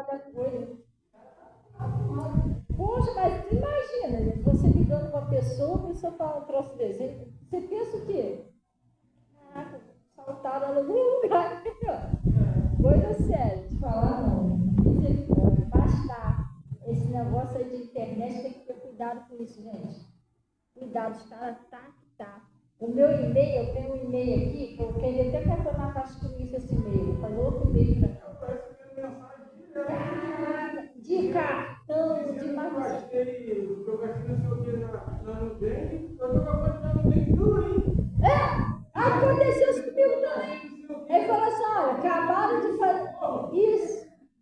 cada coisa. Poxa, mas imagina, você ligando uma pessoa, a pessoa fala um troço desse. Você pensa o quê? Caraca, saltaram ela em algum lugar. Coisa séria, de falar não. Misericórdia, basta. Esse negócio aí de internet tem que ter cuidado com isso, gente. Cuidado, os caras tá. O meu e-mail, eu tenho um e-mail aqui, que eu queria até que a Dona Caixa comisse esse e-mail. Vou fazer outro e-mail para de cartão, de mais. Eu gastei não sei o que na Nubank, eu tô acabando na Nubank tudo, hein? Aconteceu isso comigo também. Ele falou assim, olha, acabaram de fazer isso.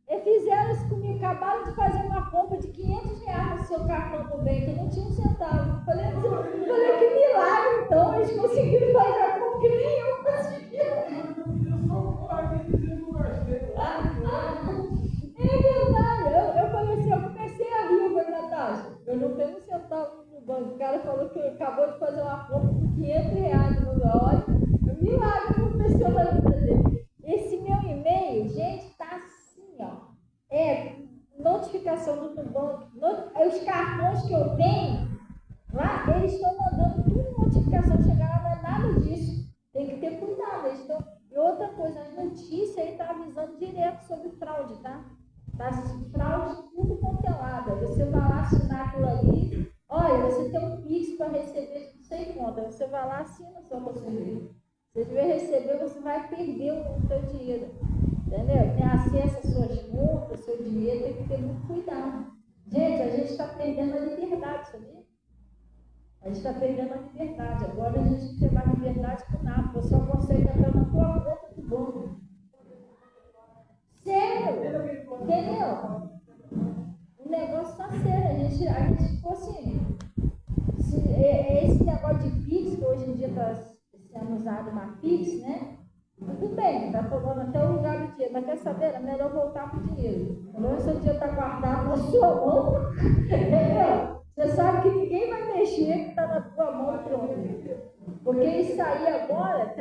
Eles fizeram isso comigo, acabaram de fazer uma compra de R$500 no seu cartão Nubank, eu não tinha um centavo. Falei, que milagre, então, eles conseguiram fazer a compra que nem eu consegui. É verdade, eu falei assim, eu comecei a rir, foi Natasha. Eu não tenho um centavo no banco. O cara falou que acabou de fazer uma compra de R$500 no hora. Milagre aconteceu na vida dele. Esse meu e-mail, gente, tá assim, ó. É notificação do banco. Os cartões que eu tenho lá, eles estão mandando tudo notificação chegar lá, não é nada disso. Tem que ter cuidado. Eles estão... E outra coisa, a notícia aí tá avisando direto sobre fraude, tá? Tá fraude tudo quanto é lado. Você vai lá assinar aquilo ali. Olha, você tem um Pix para receber, não sei quanto. Você vai lá, assina só para você ver. Se você receber, você vai perder o seu dinheiro. Entendeu? Tem acesso às suas contas, seu dinheiro, tem que ter muito cuidado. Gente, a gente está perdendo a liberdade, sabia? A gente está perdendo a liberdade. Agora a gente não tem mais liberdade com nada. Você só consegue entrar na tua conta do banco. Sério? Entendeu? O negócio está sério. A gente ficou assim. Esse negócio de Pix, que hoje em dia está sendo usado uma Pix, né? Tudo bem, está tomando até o lugar do dinheiro, mas quer saber? É melhor voltar para o dinheiro. Quando o seu dinheiro está guardado na sua mão, entendeu? Você sabe que ninguém vai mexer, que está na tua mão, pronto. Porque isso aí agora,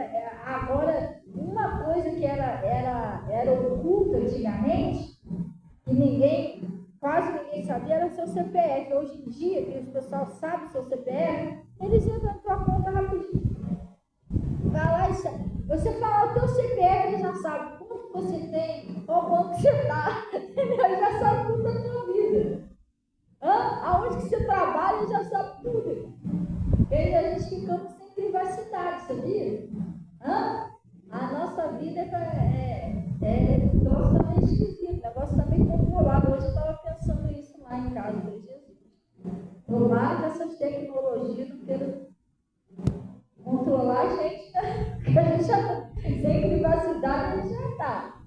uma coisa que era oculta antigamente, que quase ninguém sabia, era o seu CPF. Hoje em dia, que o pessoal sabe o seu CPF, eles entram na tua conta rapidinho. Vai lá e você fala o teu CPF, ele já sabe quanto você tem, qual banco você está, ele já sabe tudo da tua vida. Aonde que você trabalha, ele já sabe tudo. E a gente ficamos sem privacidade, sabia? A nossa vida é um negócio também esquisito, um negócio também controlado. Hoje eu estava pensando isso lá em casa, por Jesus. Tomara que essas tecnologias não queiram controlar a gente, porque a gente já sem privacidade, a gente já está.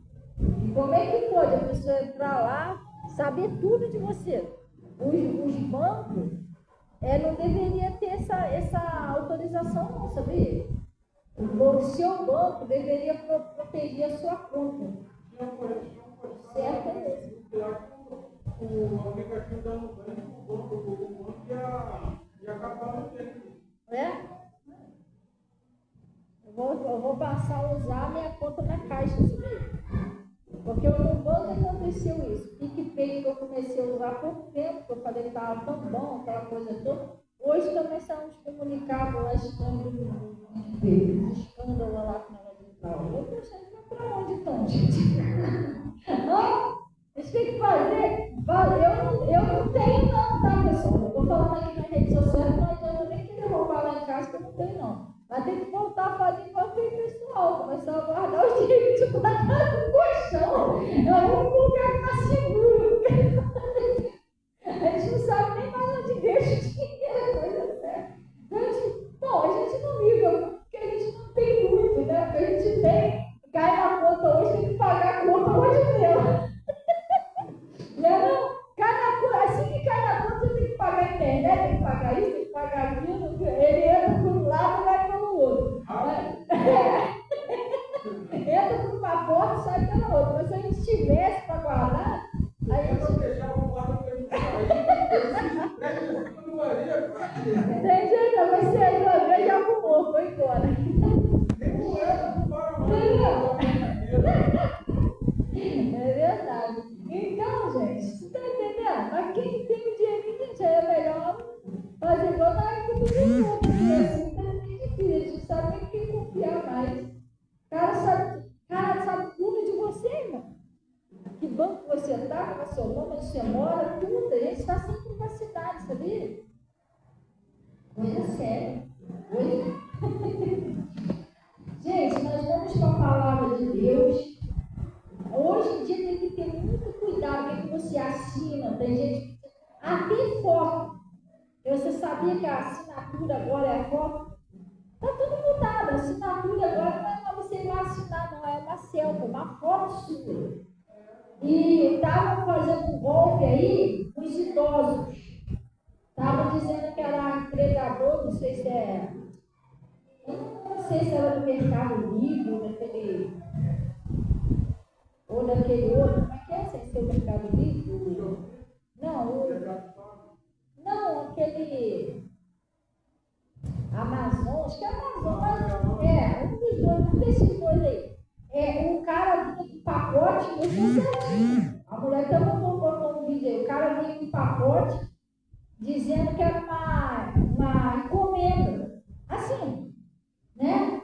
E como é que pode a pessoa entrar lá, saber tudo de você? Os bancos não deveriam ter essa autorização, não, sabia? O seu banco deveria proteger a sua conta. Certo? O aplicativo da Nubank, o banco ia acabar no tempo. Eu vou passar a usar a minha conta na Caixa, sabia? Porque no banco aconteceu isso. PicPay que eu comecei a usar há pouco tempo, que eu falei que estava tão bom, aquela coisa toda. Hoje começaram a nos comunicar lá, escândalo lá com o negócio de fraude. Eu pensei, mas para onde estão, gente? Eles têm que fazer. Eu não tenho não, tá, pessoal? Eu estou falando aqui na rede social, não adianta nem querer roubar lá em casa, que eu não tenho não. Vai ter que voltar a fazer igual tem pessoal, começar a guardar o dinheiro de guardar no colchão. É o único lugar que está seguro. A gente não sabe nem mais onde deixa o dinheiro, coisa certa. Bom, a gente não liga, porque a gente não tem muito, né? Porque a gente tem, cai na conta hoje, tem que pagar a conta hoje mesmo. Não, cai na conta, assim que cai na conta, você tem que pagar a internet, tem que pagar isso, tem que pagar aquilo. Ele entra por um lado e vai pelo outro. Entra por uma porta e sai pela outra. Mas se a gente tivesse banco que você está, qual é o seu nome, onde você mora, tudo. A gente está sem privacidade, sabia? Coisa séria. Gente, nós vamos com a palavra de Deus. Hoje em dia tem que ter muito cuidado com o que você assina. Tem gente que até foto. Você sabia que a assinatura agora é a foto? Está tudo mudado. A assinatura agora não é para você ir lá assinar, não. É uma selfie, uma foto sua. E estavam fazendo um golpe aí, os idosos. Estavam dizendo que era empregador, não sei se é. Eu não sei se era do Mercado Livre, ou daquele outro. Como é que é sem ser o Mercado Livre? Não, aquele. Amazon, acho que é Amazon, um desses dois aí. O cara vinha com pacote, eu não certinho. A mulher também botou um vídeo aí. O cara vinha com pacote dizendo que era uma encomenda, assim, né?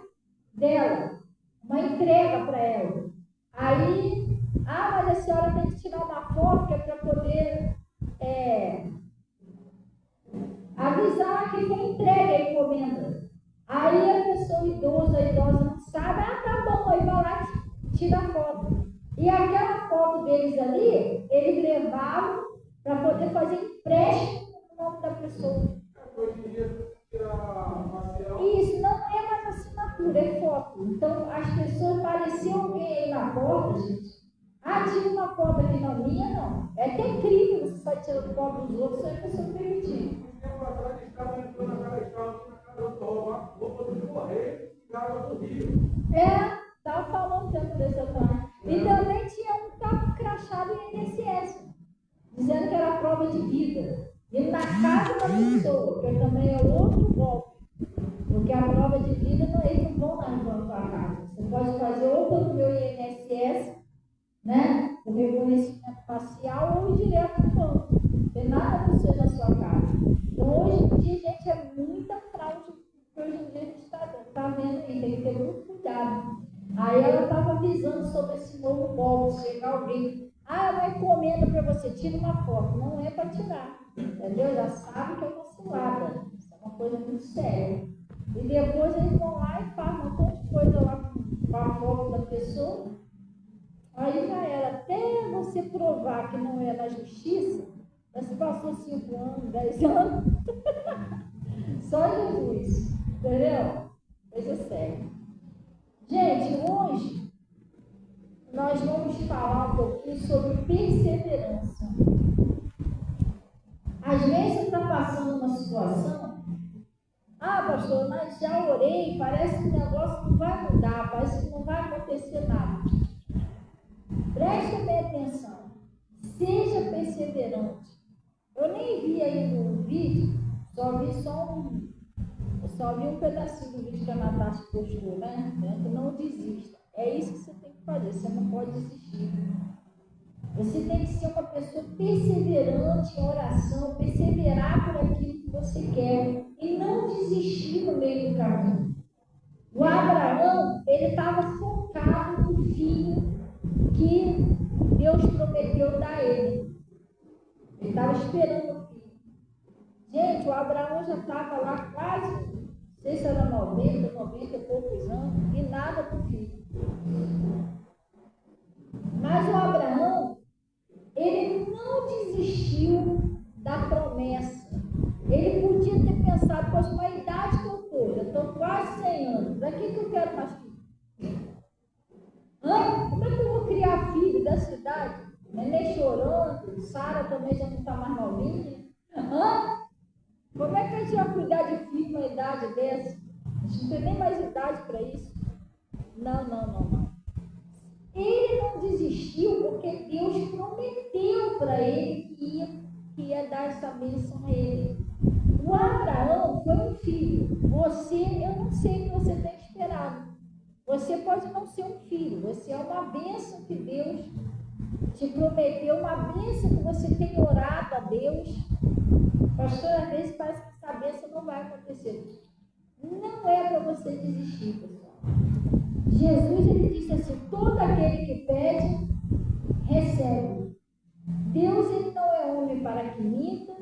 Dela, uma entrega para ela. Aí, mas a senhora tem que tirar uma foto que é para poder avisar que foi entregue a encomenda. Aí a pessoa a idosa não sabe, tá bom, aí vai lá e tira a foto. E aquela foto deles ali, eles levavam para poder fazer empréstimo no nome da pessoa. Isso não é mais assinatura, é foto. Então as pessoas pareciam alguém aí na porta, gente. Tira uma foto aqui na minha, não. É até crime você sai tirando foto dos outros, só é pessoa permitir. Estava falando tanto desse atrás. E também tinha um que estava crachado em INSS, dizendo que era prova de vida. E na casa da pessoa, que também é outro golpe. Porque a prova de vida, eles não vão lá na sua casa. Você pode fazer ou pelo meu INSS, né? O reconhecimento facial ou direto no banco. Não tem nada de você na sua casa. Então, hoje em dia, gente, é muita fraude que hoje em dia a gente está vendo aí. Tem que ter muito cuidado. Aí ela estava avisando sobre esse novo golpe. Chegar alguém, uma encomenda para você, tira uma foto. Não é para tirar, entendeu? Já sabe que é uma cilada. Isso é uma coisa muito séria. E depois eles vão lá e fazem um monte de coisa lá com a foto da pessoa. Aí já era, até você provar que não é na justiça, mas passou 5 anos, 10 anos. Só Jesus, entendeu? Coisa séria. Gente, hoje nós vamos falar um pouquinho sobre perseverança. Às vezes você está passando uma situação, pastor, mas já orei, parece que o negócio não vai mudar, parece que não vai acontecer nada. Preste bem atenção, seja perseverante. Eu nem vi aí no vídeo, só vi um pedacinho do vídeo que a Natasha postou, né? Não desista. É isso que você tem que fazer, você não pode desistir. Você tem que ser uma pessoa perseverante em oração, perseverar por aquilo que você quer e não desistir no meio do caminho. O Abraão, ele estava focado no filho que Deus prometeu dar a ele. Ele estava esperando o filho. Gente, o Abraão já estava lá quase, não sei se era 90 e poucos anos, e nada para o filho. Mas o Abraão, ele não desistiu da promessa. Ele podia ter pensado, poxa, com a idade que eu estou quase 100 anos, para que eu quero mais filho? Como é que eu vou criar filho dessa idade? Neném chorando, Sara também já não está mais novinha. Como é que a gente vai cuidar de filho numa idade dessa? A gente não tem nem mais idade para isso. Não. Ele não desistiu porque Deus prometeu para ele que ia dar essa bênção a ele. O Abraão foi um filho. Eu não sei o que você tem esperado. Você pode não ser um filho. Você é uma bênção que Deus te prometeu, uma bênção que você tem orado a Deus. Pastor, às vezes parece que essa bênção não vai acontecer. Não é para você desistir, pessoal. Jesus, ele disse assim, todo aquele que pede, recebe. Deus ele não é homem para que minta,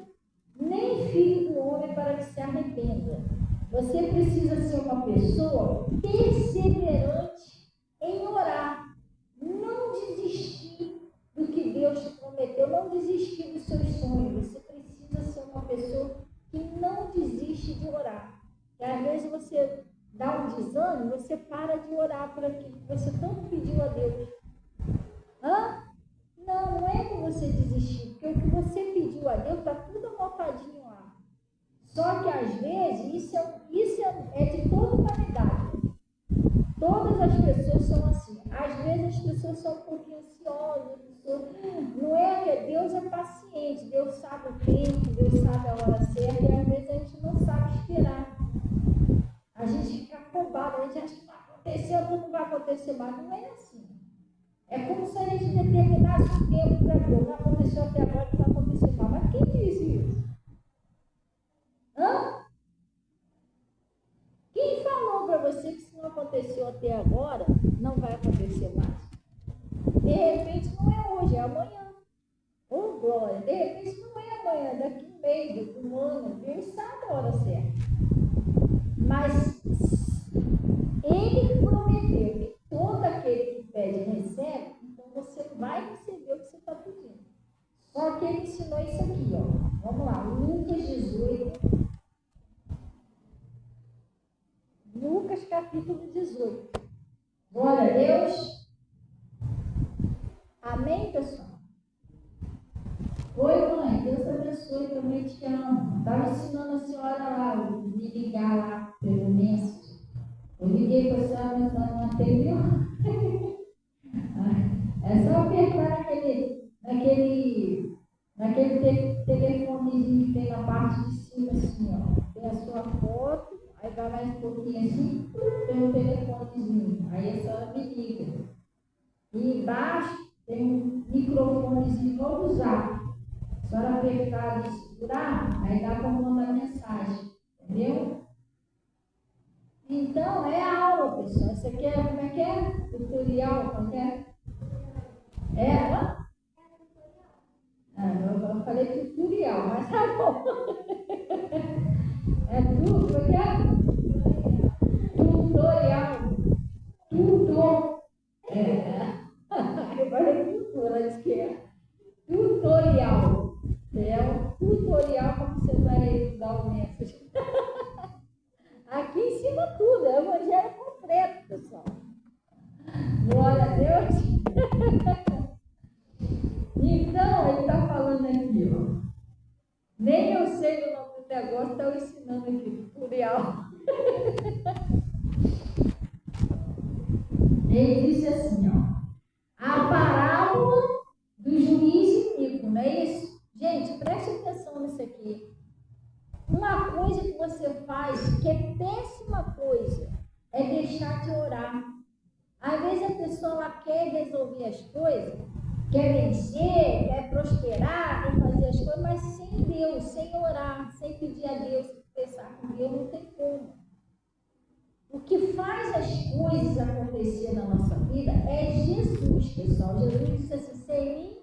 nem filho do homem para que se arrependa. Você precisa ser uma pessoa perseverante em orar. Não desistir do que Deus te prometeu, não desistir dos seus sonhos. Você precisa ser uma pessoa que não desiste de orar. E às vezes você dá um desânimo, você para de orar por aquilo que você tanto pediu a Deus. Não, não é para você desistir, porque o que você pediu a Deus está tudo anotadinho lá. Só que às vezes isso é de toda humanidade. Todas as pessoas são assim. Às vezes as pessoas são um pouquinho ansiosas. Não é que Deus é paciente, Deus sabe o tempo, Deus sabe a hora certa, e às vezes a gente não sabe esperar. A gente fica afobado, a gente acha que vai acontecer, ou não vai acontecer mais. Não é assim. É como se a gente determinasse o tempo para Deus. Não aconteceu até agora, não vai acontecer mais. Mas quem disse isso? Quem falou para você que se não aconteceu até agora, não vai acontecer mais? De repente não é hoje, é amanhã. Oh, glória! De repente não é amanhã, daqui um mês, daqui um ano. Deus sabe a hora certa. Mas Ele prometeu que todo aquele que pede recebe, então você vai receber o que você está pedindo. Só que Ele ensinou isso aqui, ó. Vamos lá, Lucas 18. Lucas capítulo 18. Glória a Deus. Amém, pessoal? Oi, mãe. Deus abençoe. Também te amo. Estava ensinando a senhora lá, me ligar lá pelo Messenger. Eu liguei para a senhora, mas não atendeu. É só apertar naquele telefonezinho que tem na parte de cima, assim, ó. Tem a sua foto. Aí vai mais um pouquinho assim, tem um telefonezinho. Aí a senhora me liga. E embaixo tem um microfonezinho novo usar. A senhora apertar e segurar, aí dá para mandar mensagem. Entendeu? Então, é a aula, pessoal. Isso aqui é, como é que é? Tutorial, como é? Eu falei tutorial, mas tá bom. É tudo, como é que é? Tutorial. Eu falei tudo, ela disse que é tutorial. É um tutorial para você vai dar o message. Aqui ensina tudo, é o evangelho completo, pessoal. Glória a Deus. Então, ele está falando aqui, ó. Nem eu sei o nome do negócio, estão ensinando aqui, tutorial. Ele disse assim, ó, a parábola do juiz iníquo, não é isso? Gente, preste atenção nisso aqui. Uma coisa que você faz que é péssima coisa é deixar de orar. Às vezes a pessoa ela quer resolver as coisas, quer vencer, quer prosperar, quer fazer as coisas, mas sem Deus, sem orar, sem pedir a Deus, pensar com Deus, não tem como. O que faz as coisas acontecer na nossa vida é Jesus, pessoal. Jesus disse assim, sem mim,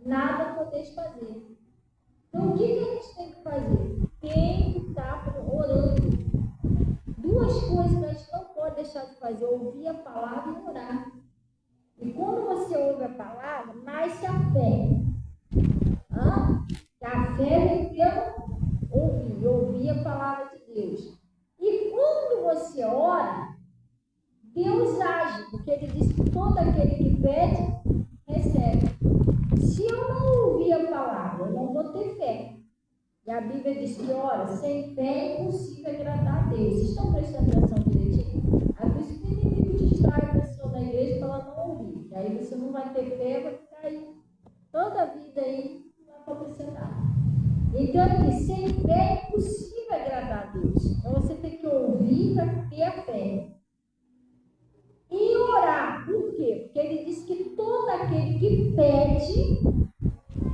nada podeis fazer. Então, o que a gente tem que fazer? Tem que estar orando. Duas coisas que a gente não pode deixar de fazer, ouvir a palavra e orar. E quando você ouve a palavra, nasce a fé. A fé vem pelo ouvir a palavra de Deus. E quando você ora, Deus age, porque Ele diz que todo aquele que pede, recebe. Se eu não ouvir a palavra, eu não vou ter fé. E a Bíblia diz que, ora, sem fé é impossível agradar a Deus. Vocês estão prestando atenção direitinho? É por isso que o inimigo distrai a pessoa da igreja para ela não ouvir. E aí você não vai ter fé, vai ficar aí toda a vida aí, não vai acontecer nada. Então, aqui, sem fé é impossível agradar a Deus. Então, você tem que ouvir para ter a fé. E orar, por quê? Porque ele diz que todo aquele que pede,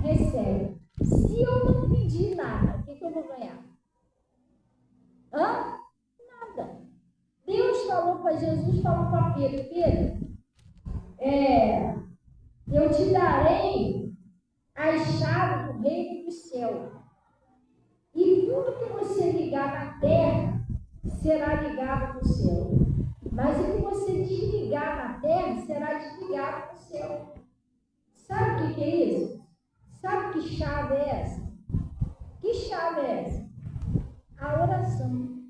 recebe. Se eu não pedir nada, o que eu vou ganhar? Nada. Deus falou para Jesus, falou para Pedro, te darei as chaves do reino do céu. E tudo que você ligar na terra será ligado no céu. Mas o que você desligar na terra será desligado no céu. Sabe o que é isso? Sabe que chave é essa? Que chave é essa? A oração.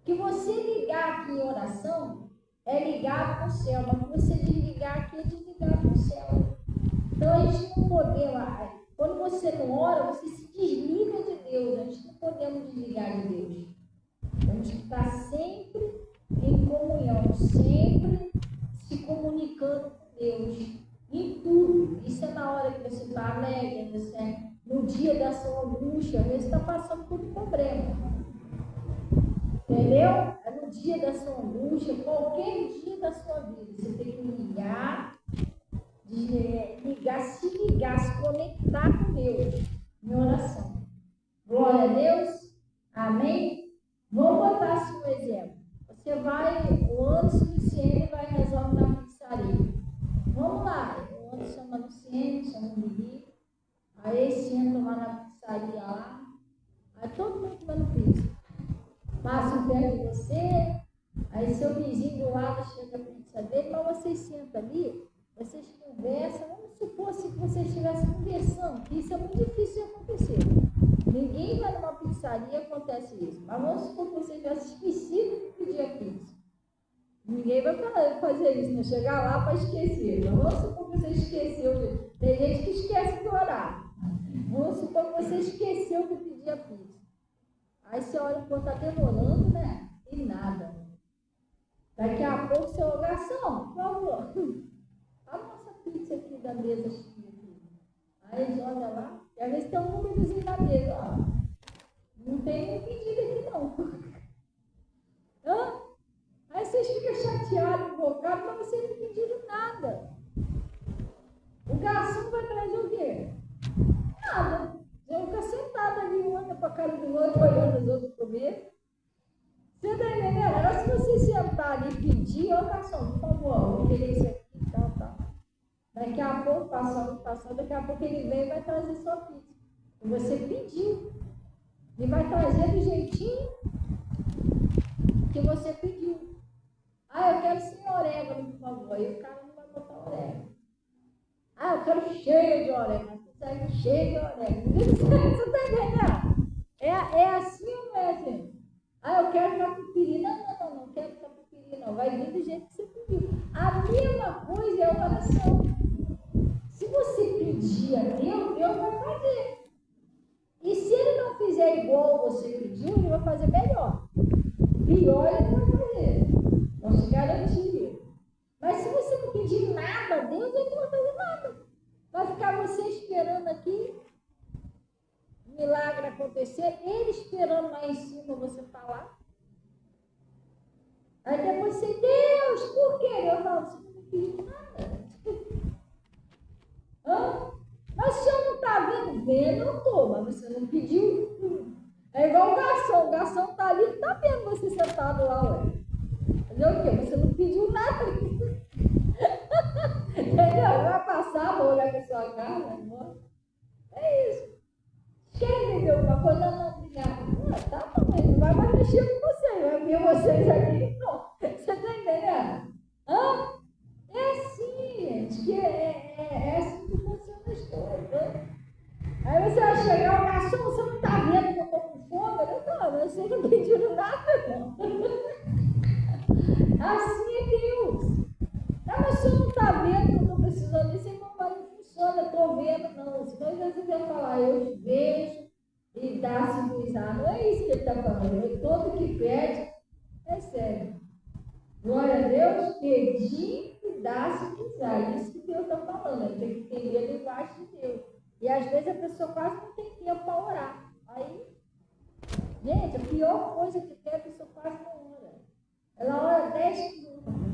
Que você ligar aqui em oração é ligado no céu, mas que você desligar aqui é desligado no céu. Então a gente não podemos, quando você não ora, você se desliga de Deus. A gente não podemos desligar de Deus. Temos que estar sempre em comunhão, sempre se comunicando com Deus. Em tudo. Isso é na hora que você está alegre, no dia da sua angústia, às vezes está passando por um problema. Entendeu? É no dia da sua angústia, qualquer dia da sua vida, você tem que se conectar com Deus em oração. Glória a Deus. Amém? Vamos botar assim um exemplo. Você vai, o Anderson Luciene vai resolver na pizzaria. Vamos lá, o Anderson chama Luciene, chama o Miri. Aí eles entram lá na pizzaria lá. Aí todo mundo comendo pizza. Passam perto de você, aí seu vizinho do lado chega a pizza dele, mas vocês sentam ali, vocês conversam. Vamos supor assim que vocês estivessem conversando, que isso é muito difícil de acontecer. Ninguém vai numa pizzaria e acontece isso. Mas vamos supor que você tivesse esquecido de pedir a pizza. Ninguém vai fazer isso, né? Chegar lá para esquecer. Mas vamos supor que você esqueceu. Tem gente que esquece de orar. Vamos supor que você esqueceu de pedir a pizza. Aí você olha enquanto está demorando, né? E nada. Daqui a pouco você olha, garçom, por favor, a nossa pizza aqui da mesa cheia. Aí eles olham lá, e às vezes tem um númerozinho na mesa, ó. Não tem nem pedido aqui não. Hã? Aí vocês ficam chateados, invocados, mas vocês não pediram nada. O garçom vai trazer o quê? Nada. Eu ficar sentado ali, um olha para a cara do outro, olhando os outros comer. Você está entendendo? Agora, se você sentar ali e pedir, ô garçom, por favor, vou querer isso aqui e tal. Daqui a pouco, passando, daqui a pouco ele vem e vai trazer sua pizza. E você pediu. Ele vai trazer do jeitinho que você pediu. Ah, eu quero sem orégano, por favor. Aí o cara não vai botar orégano. Ah, eu quero cheio de orégano. Cheio de orégano. Você está entendendo? É assim ou não é assim? Ah, eu quero catupiry. Não quero catupiry, não. Vai vir do jeito que você pediu. A mesma coisa é a oração. Se você pedir a Deus, Deus vai fazer. E se ele não fizer igual você pediu, ele vai fazer melhor. Pior ele não vai fazer. Posso te garantir. Mas se você não pedir nada a Deus, ele não vai fazer nada. Vai ficar você esperando aqui, o milagre acontecer, ele esperando lá em cima você falar. Aí depois você, Deus, por quê? Eu falo, você não me pediu nada. Hã? Mas se eu não está vendo, eu não estou, mas você não pediu. É igual o garçom está ali, está vendo você sentado lá, ué. Fazer o quê? Você não pediu nada. Entendeu? Vai passar, vou olhar com a sua cara, amor. É isso. Quer beber alguma coisa? Não, obrigada. Tá bom, mas não vai mais mexer com você, vai ver vocês aqui. Não. Você tá entendendo? Hã? É assim, gente, que é assim que funciona as coisas. Aí você vai chegar, o garçom, você não tá vendo que eu tô com fome? Não, vocês não pediram nada, não. Assim é Deus. Ah, mas você não está vendo que eu estou precisando disso, então não funciona, eu estou vendo, não. Senão você vai falar, eu te vejo e dá-se juizar. Não é isso que ele está falando. Todo que pede, recebe. Glória a Deus, pedir e dá-se juizar. É isso que Deus está falando. Ele tem que entender a linguagem de Deus. E às vezes a pessoa quase não tem tempo para orar. Aí, gente, a pior coisa que tem, a pessoa quase não ora. Ela ora 10 minutos.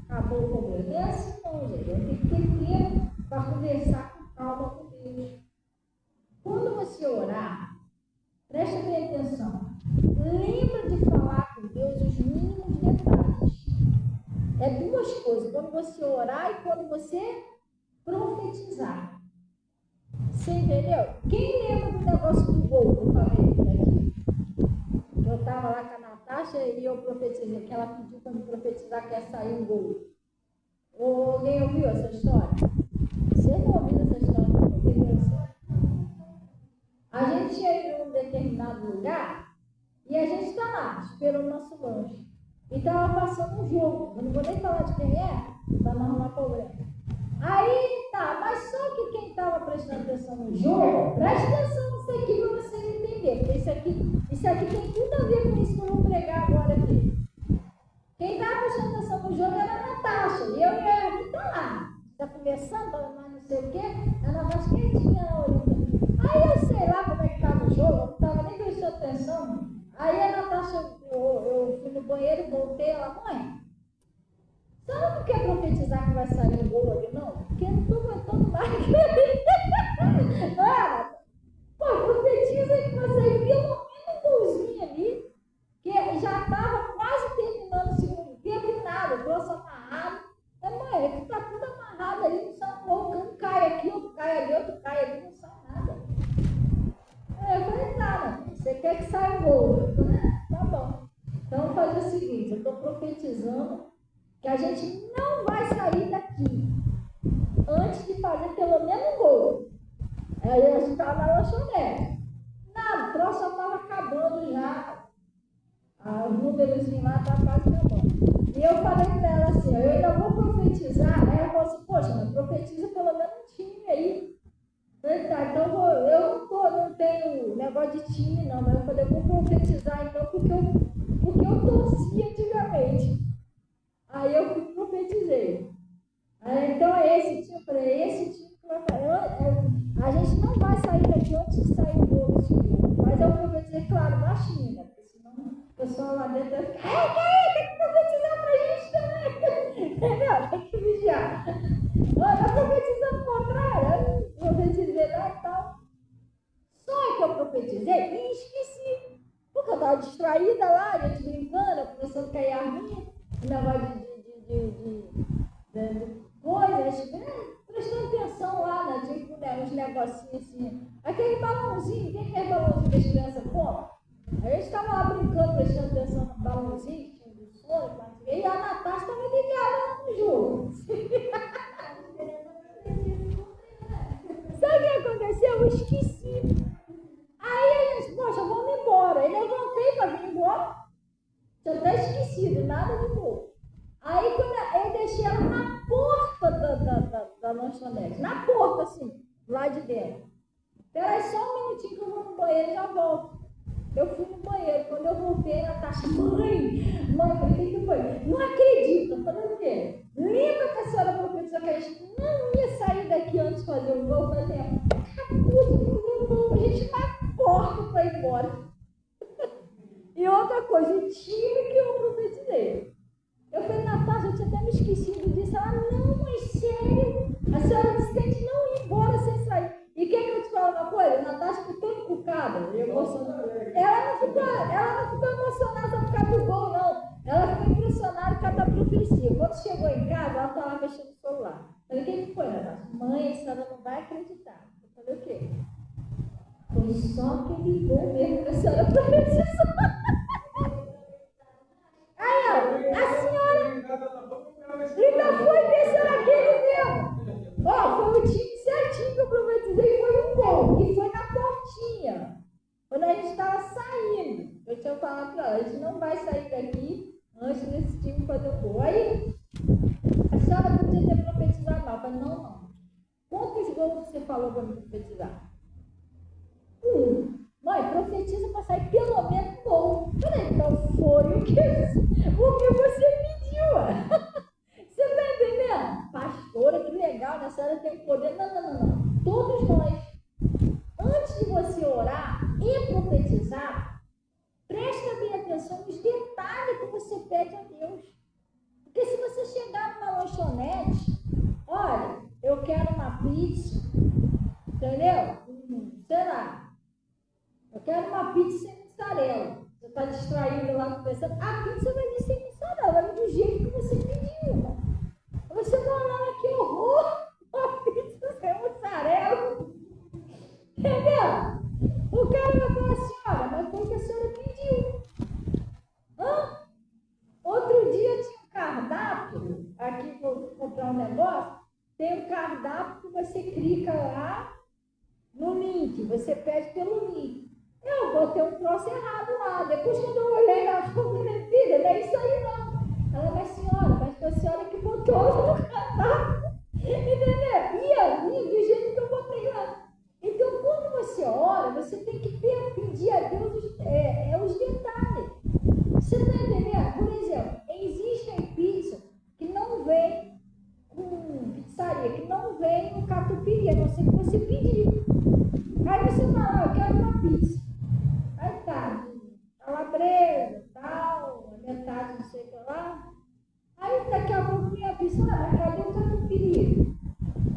Acabou o problema. Não é assim não, gente. Eu tenho que ter tempo para conversar com calma com Deus. Quando você orar, preste bem atenção. Lembra de falar com Deus os mínimos detalhes. É duas coisas. Quando você orar e quando você profetizar. Você entendeu? Quem lembra do negócio do gol que eu falei aqui? Eu estava lá com a Natasha e eu profetizei, que ela pediu para me profetizar que ia sair um gol. Ou alguém ouviu essa história? Você não ouviu essa história? A gente ia em um determinado lugar e a gente está lá, esperando o nosso lanche. E estava passando um jogo, eu não vou nem falar de quem é, para não arrumar problema. Aí tá, mas só que quem estava prestando atenção no jogo, preste atenção nisso aqui para vocês entenderem, porque isso aqui tem tudo a ver com isso que eu vou pregar agora aqui. Quem estava prestando atenção no jogo era a Natasha, e eu e a Erwin tá lá. Está conversando, mas não sei o quê, a Natasha quietinha olhando. Aí eu sei lá como é que estava o jogo, eu não estava nem prestando atenção. Aí a Natasha, eu fui no banheiro, voltei, ela, mãe, você não quer profetizar que vai sair um gol ali, não? Porque eu não estou aguentando mais. Pô, profetiza que vai sair pelo menos um golzinho ali, que já estava quase terminando o segundo tempo e nada, o grosso amarrado. Mãe, é que está tudo amarrado ali, não sai um gol, um cai aqui, outro cai ali, outro cai ali, não sai nada. Eu falei, tá, você quer que saia um gol? Eu falei, tá bom. Então vamos fazer o seguinte, eu estou profetizando que a gente não vai sair daqui antes de fazer pelo menos um gol. Aí a gente estava na lanchonete. Nada, o troço já estava acabando já. Os números lá estavam quase acabando. E eu falei para ela assim, eu ainda vou profetizar. Aí ela falou assim, poxa, mas profetiza pelo menos um time aí. Eu falei, tá, então eu não tenho negócio de time não, mas eu falei, eu vou profetizar então porque eu torcia antigamente. Aí eu profetizei. Então é esse time, eu falei, esse time que vai fazer. A gente não vai sair daqui antes de sair o gol desse jogo. Mas eu profetizei, claro, baixinho, né? Porque senão o pessoal lá dentro vai ficar, tem que profetizar pra gente também. Entendeu? Tem que vigiar. Tá profetizando o contrário. Eu profetizei lá e tal. Só que eu profetizei e esqueci. Porque eu estava distraída lá, a gente brincando, começando a cair a arminha, negócio de coisas, prestando atenção lá, né? Tipo, né, uns negocinhos assim. Aquele balãozinho, tem aquele balãozinho que as crianças compram? A gente estava lá brincando, prestando atenção no balãozinho, que tinha do sonho, e a Natasha estava ligada no jogo. Sabe o que aconteceu? Eu esqueci. Aí a gente, poxa, vamos embora. Aí levantei para vir embora. Tinha até esquecido, nada de novo. Aí quando eu deixei ela na porta da lanchonete, na porta assim, lá de dentro. Espera aí só um minutinho que eu vou no banheiro e já volto. Eu fui no banheiro, quando eu voltei, a Natasha, mãe, o que foi? Não acredito, eu falei o quê? Lembra que a senhora profetizou que a gente não ia sair daqui antes de fazer o gol? Eu falei, acabou de fazer o gol, a gente na porta para ir embora. E outra coisa, o time que eu profetizei. Eu falei, Natasha, eu tinha até me esquecido disso. Ela, não, mas sério? A senhora disse que a gente não ia embora sem sair. E quer que eu te fale uma coisa? A Natasha ficou toda encucada, emocionada. Ela não ficou emocionada por causa do gol, não. Ela ficou impressionada por causa da profecia. Quando chegou em casa, ela estava mexendo no celular. Eu falei, o que foi, Natasha? Mãe, a senhora não vai acreditar. Eu falei, o quê? Foi só aquele gol mesmo que a senhora profetizou. Aí, ó, a senhora ainda foi pensando aquele mesmo. Ó, foi o time certinho que eu profetizei, foi um gol, e foi na portinha. Quando a gente estava saindo, eu tinha falado para ela, a gente não vai sair daqui antes desse time fazer um gol. Aí, a senhora podia ter profetizado mal. Eu falei, não. Quantos gols você falou para me profetizar? Mãe, profetiza para sair pelo menos um gol. Eu falei, então foi o que você pediu. Você está entendendo? Pastora, que legal, né? A senhora tem poder. Não. Todos nós, antes de você orar e profetizar, presta bem atenção nos detalhes que você pede a Deus. Porque se você chegar numa lanchonete, olha, eu quero uma pizza, entendeu? Sei lá. Eu quero uma pizza sem mussarela. Você está distraído lá conversando. A pizza vai vir sem mussarela, vai vir do jeito que você pediu. Você vai olhar, que horror! cardápio que você clica lá no link, você pede pelo link. Eu botei um troço errado lá. Depois, quando eu olhei na foto, minha filha, não é isso aí não. Ela, mas senhora, mas foi a senhora que botou no cardápio. Entendeu? E eu vi do jeito que eu botei lá. Então, quando você ora, você tem que pedir a Deus os detalhes. Você está entendendo? Por exemplo, existem pizzas que não vem com pizzaria, que não vem no catupiry, a não ser que você pedir. Aí você fala, eu quero uma pizza. Aí tá, calabresa, tal, metade não sei o que lá. Aí daqui a pouco vem a pizza, mas cadê o catupiry?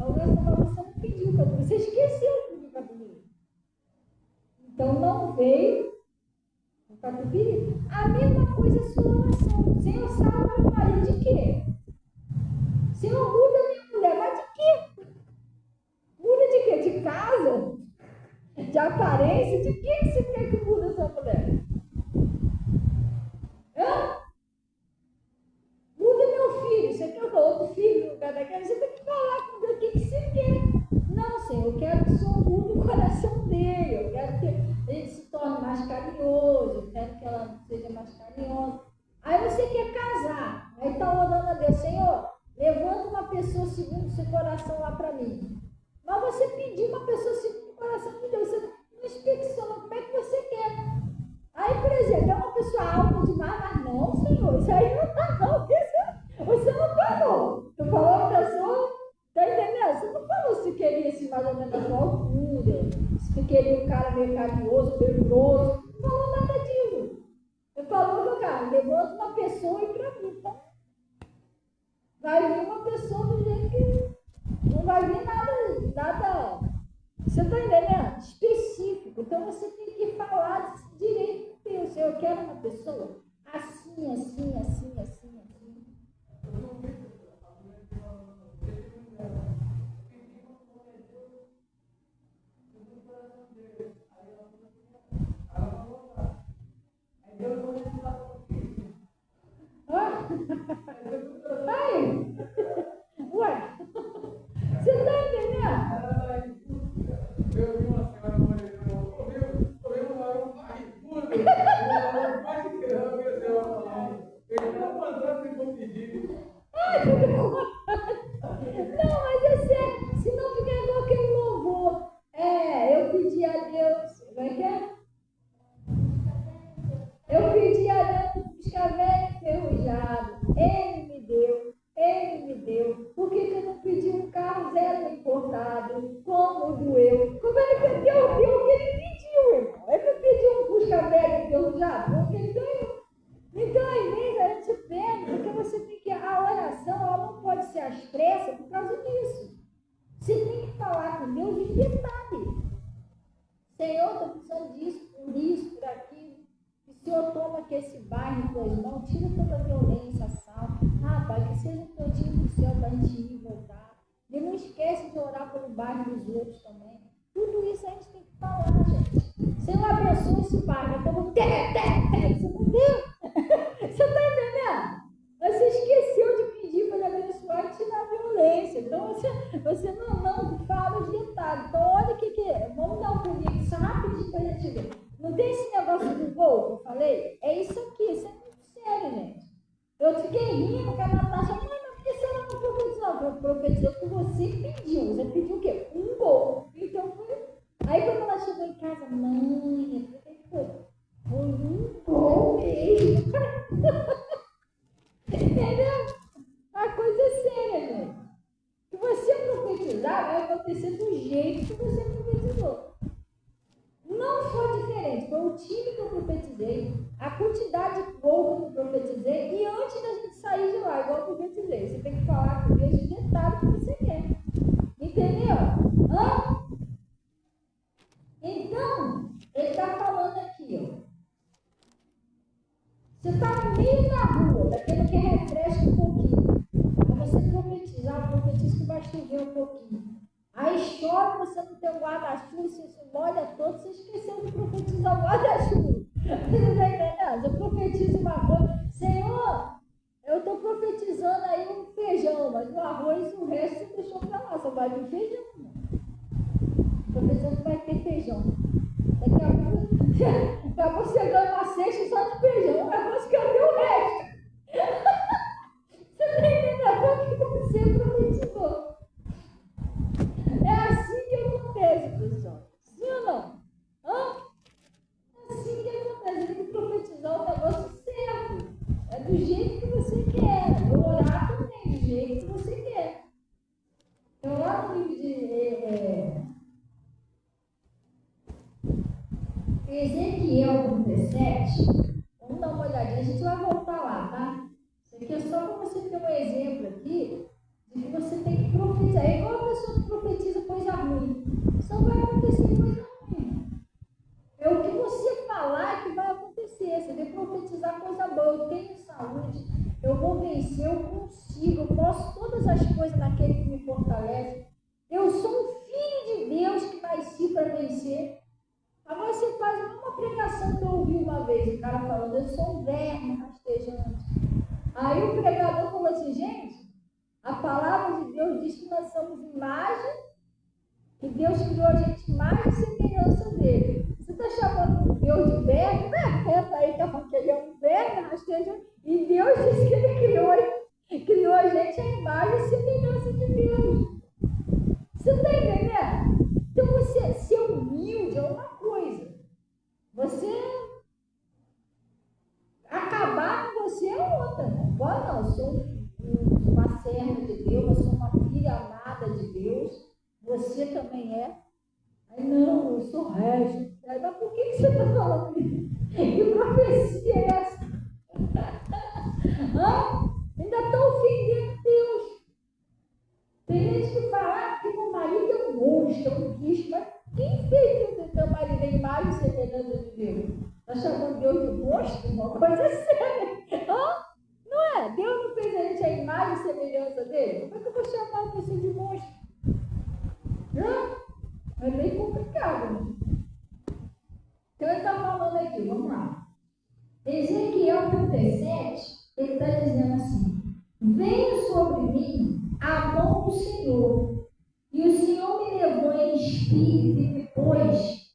Alguém fala, você não pediu o catupiry, você esqueceu de pedir o catupiry. Então não veio o catupiry. A mesma coisa é a sua oração. Senhor, salva meu marido de quê? Senhor, muda minha mulher, mas de quê? Muda de quê? De casa? De aparência? De quem você quer que muda sua mulher? Hã? Muda meu filho. Você quer outro filho no lugar daquele? Você tem que falar com Deus o que você quer. Não, Senhor, eu quero que o Senhor mude o coração dele. Eu quero que ele se torne mais carinhoso. Eu quero que ela seja mais carinhosa. Aí você quer casar. Aí está orando a Deus. Senhor, levanta uma pessoa segundo o seu coração lá para mim. Mas você pediu uma pessoa segundo o coração de Deus. Você não inspeciona como é que você quer. Aí, por exemplo, é uma pessoa alta demais, mas não, Senhor, isso aí não está não. Você não falou. Tu falou a pessoa, tá entendendo? Você não falou se queria assim, mais ou menos a sua altura, se queria um cara meio carinhoso, meio grosso. Não falou nada disso. Você falou, cara, levanta uma pessoa e para mim, tá? Vai vir uma pessoa do jeito que não vai vir nada. Você está entendendo? Específico. Então você tem que falar direito com Deus. Eu quero uma pessoa assim, assim, assim, assim, assim. Aí, ué, você está entendendo? Eu vi uma senhora morena, eu vi uma barriguda, quase que ele não mandou sem eu pedir. Ai, não, mas é sério, se não ficar igual aquele louvor. Eu pedi a Deus, como é que é? Eu pedi a Deus um pisca-velho enferrujado. Ele me deu. Por que eu não pedi um carro zero importado? Como doeu? Como ele deu o que ele pediu, irmão? Ele não pediu um pisca-velho enferrujado, porque ele ganhou. Então, às vezes, a gente pede, porque você tem que. A oração, ela não pode ser às pressas por causa disso. Você tem que falar com Deus em detalhe. Senhor, estou precisando disso, por isso, por aquilo. Que o Senhor toma aqui esse bairro em tuas mãos, tira toda a violência, assalto. Pai, que seja um cantinho do céu para a gente ir e voltar. E não esquece de orar pelo bairro dos outros também. Tudo isso a gente tem que falar, gente. Senhor, abençoa esse bairro. Então, você não deu? Você está entendendo? Você esqueceu de pedir para ele abençoar e tirar a violência. Então, você não fala os detalhes. Então, olha o que é. Vamos dar um pulinho só rapidinho para a gente ver. Não tem esse negócio do gol que eu falei? É isso aqui. Isso é muito sério, gente. Eu fiquei rindo com a Natasha. Mãe, mas por que você não profetizou? Eu profetizou que você pediu. Você pediu o quê? Um gol. Então, foi. Aí, quando ela chegou em casa, mãe, foi um gol mesmo. Entendeu? A coisa é séria, gente. Se você profetizar, vai acontecer do jeito que você profetizou. Não foi diferente. Foi o time que eu profetizei, a quantidade de gol que eu profetizei, e antes da gente sair de lá, igual eu profetizei. Você tem que falar com Deus de detalhe que você quer. Entendeu? Então, ele está falando aqui, ó. Você está no meio da rua, daquele que refresca um pouquinho. Para você profetizar, profetiza que vai chover um pouquinho. Aí chove, você não tem um guarda-chuva, você se molha todo, você esqueceu de profetizar o guarda-chuva. Você não está entendendo? Você profetiza uma coisa, Senhor, eu estou profetizando aí um feijão, mas o arroz, o resto você deixou para lá, só vai vir feijão. Estou pensando que vai ter feijão. Daqui a pouco, acabou chegando uma cesta só de feijão, o arroz cadê o resto? Você está entendendo o que você profetizou? É assim que acontece, pessoal. Sim ou não? É assim que acontece. Tem que profetizar o negócio certo. É do jeito que você quer. Orar também, do jeito que você quer. Então, lá no livro de Ezequiel 37, vamos dar uma olhadinha. A gente vai voltar lá, tá? Isso aqui é só para você ter um exemplo aqui de que você tem que profetizar. É igual a pessoa que profetiza coisa ruim. Só vai acontecer coisa ruim. É o que você falar que vai acontecer. Você deve profetizar coisa boa. Eu tenho saúde, eu vou vencer, eu consigo, eu posso todas as coisas naquele que me fortalece. Eu sou um filho de Deus que nasci para vencer. Agora você faz uma pregação que eu ouvi uma vez, o cara falando, eu sou um verme rastejante. Aí o pregador falou assim, gente, a palavra de Deus diz que nós somos imagem, que Deus criou a gente imagem e semelhança dele. Você está chamando Deus de verme? Não, aí está falando que ele é um verme rastejante. E Deus disse que ele criou a gente a imagem e semelhança de Deus. Você está entendendo? Então você ser humilde é uma coisa. Você acabar com você é outra. Agora não, eu sou uma serva de Deus, eu sou uma filha amada de Deus. Você também é. Aí não, eu sou resto. Mas por que você está falando isso? Que profecia é essa? Ainda está ofendendo Deus. Tem gente que fala que meu marido é um monstro, é um bicho, mas quem fez o teu marido em imagem e semelhança de Deus? Está chamando Deus de monstro? Uma coisa séria. Não é? Deus não fez a gente a imagem e semelhança dele? Como é que eu vou chamar você de monstro? É bem complicado. Né? Então ele está falando aqui, vamos lá. Ezequiel 37, ele está dizendo assim: venha sobre mim a mão do Senhor, e o Senhor me levou em espírito e me pôs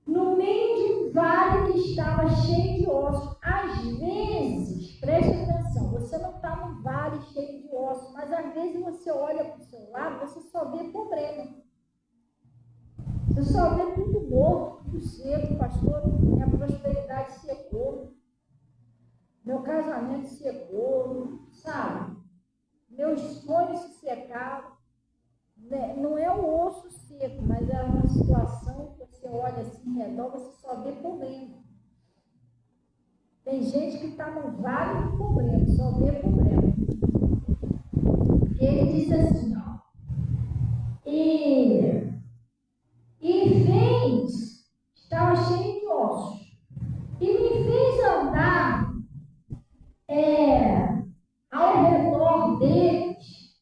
no meio de um vale que estava cheio de ossos. Às vezes, preste atenção, você não está num vale cheio de ossos, mas às vezes você olha para o seu lado, você só vê problema. Você só vê tudo morto, tudo seco, pastor, minha prosperidade secou, meu casamento secou, sabe? Meus sonhos se secaram. Não é o osso seco, mas é uma situação que você olha assim em redor, você só vê problema. Tem gente que está no vale do problema, só vê problema. Ele disse assim, ó. E fez, estava cheio de ossos, e me fez andar ao redor deles,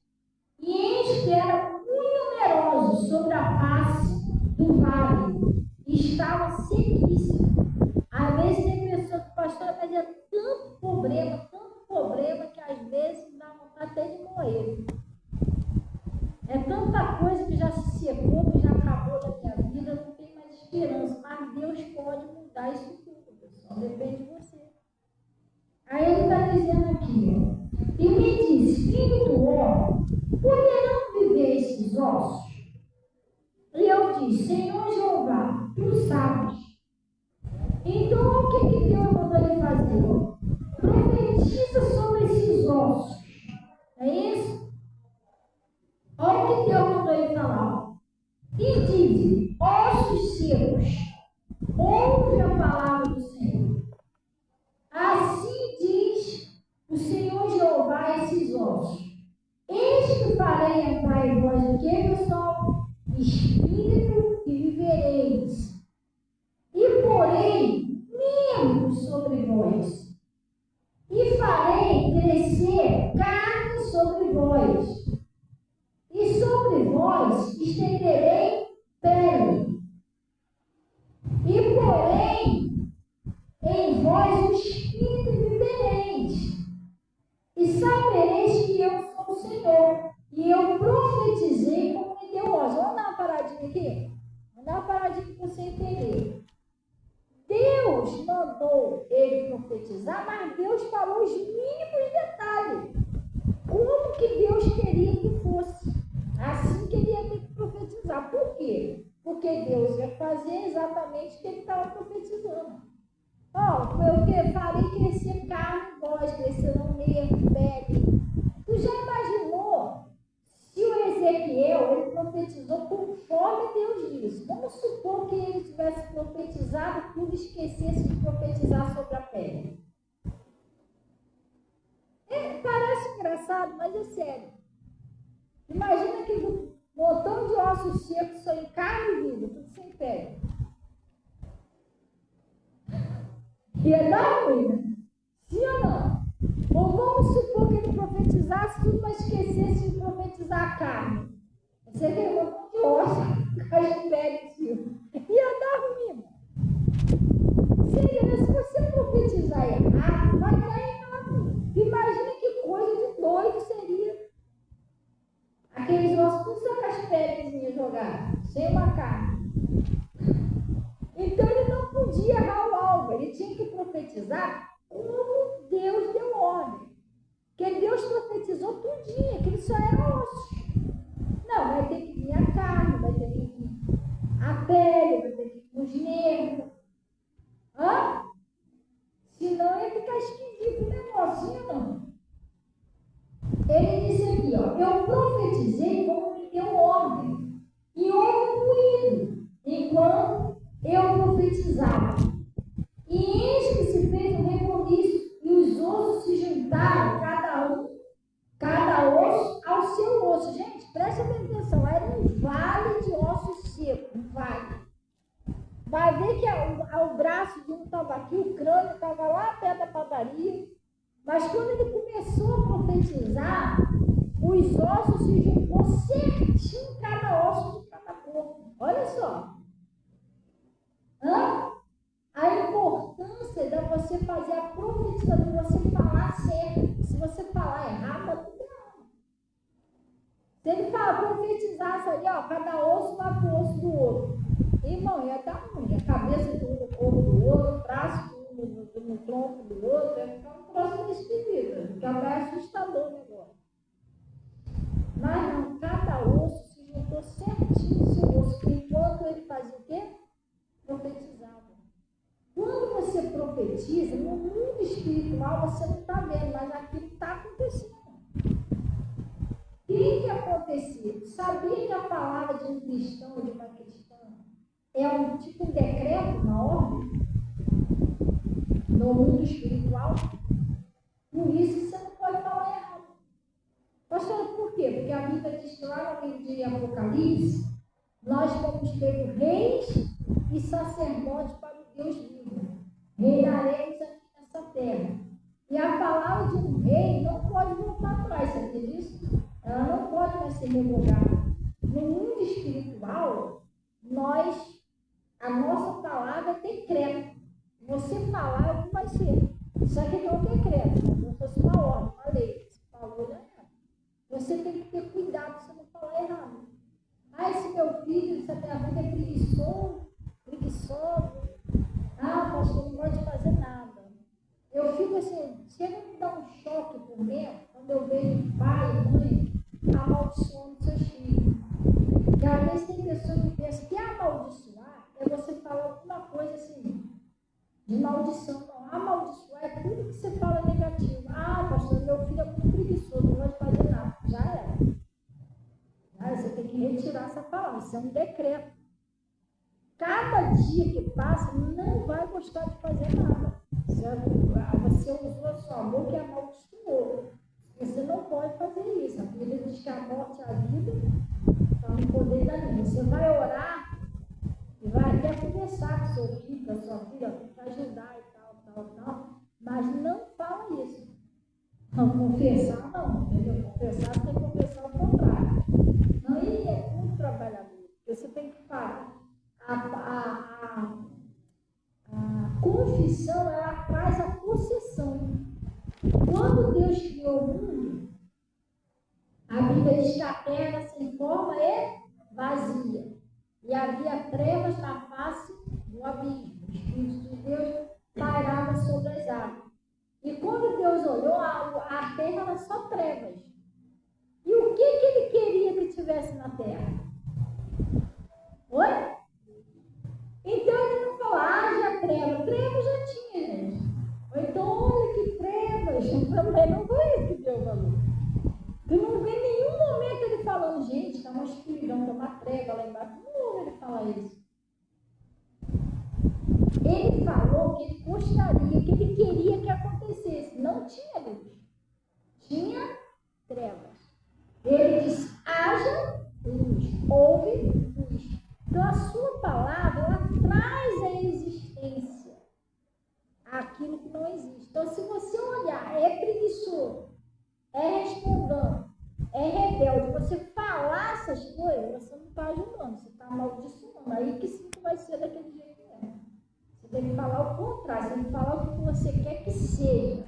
e eis que eram muito numerosos sobre a face do vale, e estava sequíssimo. Às vezes tem pessoas que, pastor, mas é tanto problema, que às vezes dá vontade até de morrer. É tanta coisa que já se secou, que já acabou da minha vida, não tem mais esperança. Mas Deus pode mudar isso tudo, pessoal. Depende de você. Aí ele está dizendo aqui, ó. E me diz, filho do homem, poderão viver esses ossos? E eu disse, Senhor Jeová, tu sabes. Então o que Deus mandou ele fazer? Profetiza sobre esses ossos. É isso? Olha o que Deus mandou ele falar. E diz, ossos secos, ouve a palavra do Senhor. Assim diz o Senhor Jeová a esses ossos. Eis que farei entrar em vós o que, pessoal? Espírito e vivereis. E porei membros sobre vós. E farei crescer carne sobre vós. E sobre vós estenderei pele. E porém em vós o espírito vivereis. mandou ele profetizar, mas Deus falou os mínimos detalhes. Como que Deus queria que fosse? Assim que ele ia ter que profetizar. Por quê? Porque Deus ia fazer exatamente o que ele estava profetizando. Eu farei crescer carne em vós, crescerão nervo, pele. Tu já imaginou se o Ezequiel ele profetizou conforme Deus disse? Vamos supor que ele tivesse profetizado tudo e esquecesse de profetizar sobre a pele. Parece engraçado, mas é sério. Imagina aquele montão de ossos secos só em carne e vida, tudo sem pele. Ia dar ruim, né? Sim ou não? Ou vamos supor que ele profetizasse tudo, mas esquecesse de profetizar a carne. Você vê um montão de ossos, cai de pele, tio. Ia dar ruim. Seria, se você profetizar errado, vai dar errado. Imagina que coisa de doido seria. Aqueles ossos, tudo só com as peles jogadas, sem uma carne. Então ele não podia errar o alvo, ele tinha que profetizar como Deus deu ordem. Porque Deus profetizou tudinho, aquilo só era osso. Não, vai ter que vir a carne, vai ter que vir a pele, vai ter que vir os nervos. Senão ia ficar esquisito o negocinho, não. Ele disse aqui, eu profetizei como me deu ordem. E houve ruído, enquanto eu profetizava. E eis que se fez um reboliço, e os ossos se juntaram, cada osso ao seu osso. Gente, preste atenção, era um vale de ossos secos, um vale. Vai ver que o braço de um estava aqui, o crânio estava lá perto da padaria. Mas quando ele começou a profetizar, os ossos se juntou certinho cada osso de cada corpo. Olha só. A importância de você fazer a profecia, de você falar certo. Se você falar errado, tá tudo errado. Se ele profetizasse ali, cada osso vai pro osso do outro. Irmão, ia dar ruim. A cabeça de um no corpo do outro, o braço no tronco do outro, ia ficar um troço esquisito. Fica até assustador o negócio. Mas não, cada osso se juntou certinho no seu osso. Enquanto ele fazia o quê? Profetizava. Quando você profetiza, no mundo espiritual você não está vendo, mas aquilo está acontecendo. O que aconteceu? Sabia que a palavra de um cristão, de uma cristã, é um tipo de decreto, uma ordem? No mundo espiritual? Por isso você não pode falar errado. Pastor, por quê? Porque a Bíblia diz que lá no livro de Apocalipse, nós fomos feitos reis e sacerdotes para o Deus vivo. Reinaremos aqui nessa terra. E a palavra de um rei não pode voltar atrás, você entende isso? Ela não pode mais ser revogada. No mundo espiritual, a nossa palavra é decreto. Você falar é o que vai ser. Isso aqui não é um decreto, não fosse uma ordem, uma lei. Você falou, né? Você tem que ter cuidado para você não falar errado. Esse meu filho, essa minha vida é preguiçoso. Pastor, não pode fazer nada. Eu fico assim, chega a me dar um choque por dentro, quando eu vejo pai e mãe amaldiçoando seus filhos. E às vezes tem pessoas que pensam que amaldiçoar é você falar alguma coisa assim, de maldição. Não, amaldiçoar é tudo que você fala negativo. Pastor, meu filho é muito preguiçoso, não pode fazer nada. Já era. Você tem que retirar essa palavra, isso é um decreto. Cada dia que passa, não vai gostar de fazer nada. Você usou a sua boca e amaldiçoou. Você não pode fazer isso. A Bíblia diz que a morte e a vida estão no poder da língua. Você vai orar e vai até conversar com seu filho, com a sua filha, para ajudar e tal. Mas não fala isso. Não, confessar não, entendeu? Confessar, você tem que confessar o contrário. Não, ele é muito trabalhador. Você tem que falar. A confissão, ela traz a possessão. Quando Deus criou o mundo, a Bíblia diz que a terra sem forma é vazia. E havia trevas na face do abismo. O Espírito de Deus pairava a terra era só trevas. E o que ele queria que tivesse na terra? Oi? Então ele não falou, haja treva. Treva já tinha, gente. Ou então, olha que trevas. Também não foi isso que Deus falou. Tu não vê nenhum momento ele falando, gente, está uma escuridão, está uma treva lá embaixo. Não ouve ele falar isso. Ele falou que ele gostaria, que ele queria que acontecesse. Não tinha luz. Tinha trevas. Ele disse, haja luz. Houve luz. Então a sua palavra, ela traz à existência aquilo que não existe. Então se você olhar, é preguiçoso, é respondendo, é rebelde, você falar essas coisas, você não está ajudando, você está amaldiçoando. Aí que sim vai ser daquele jeito mesmo. Você tem que falar o contrário, você tem que falar o que você quer que seja.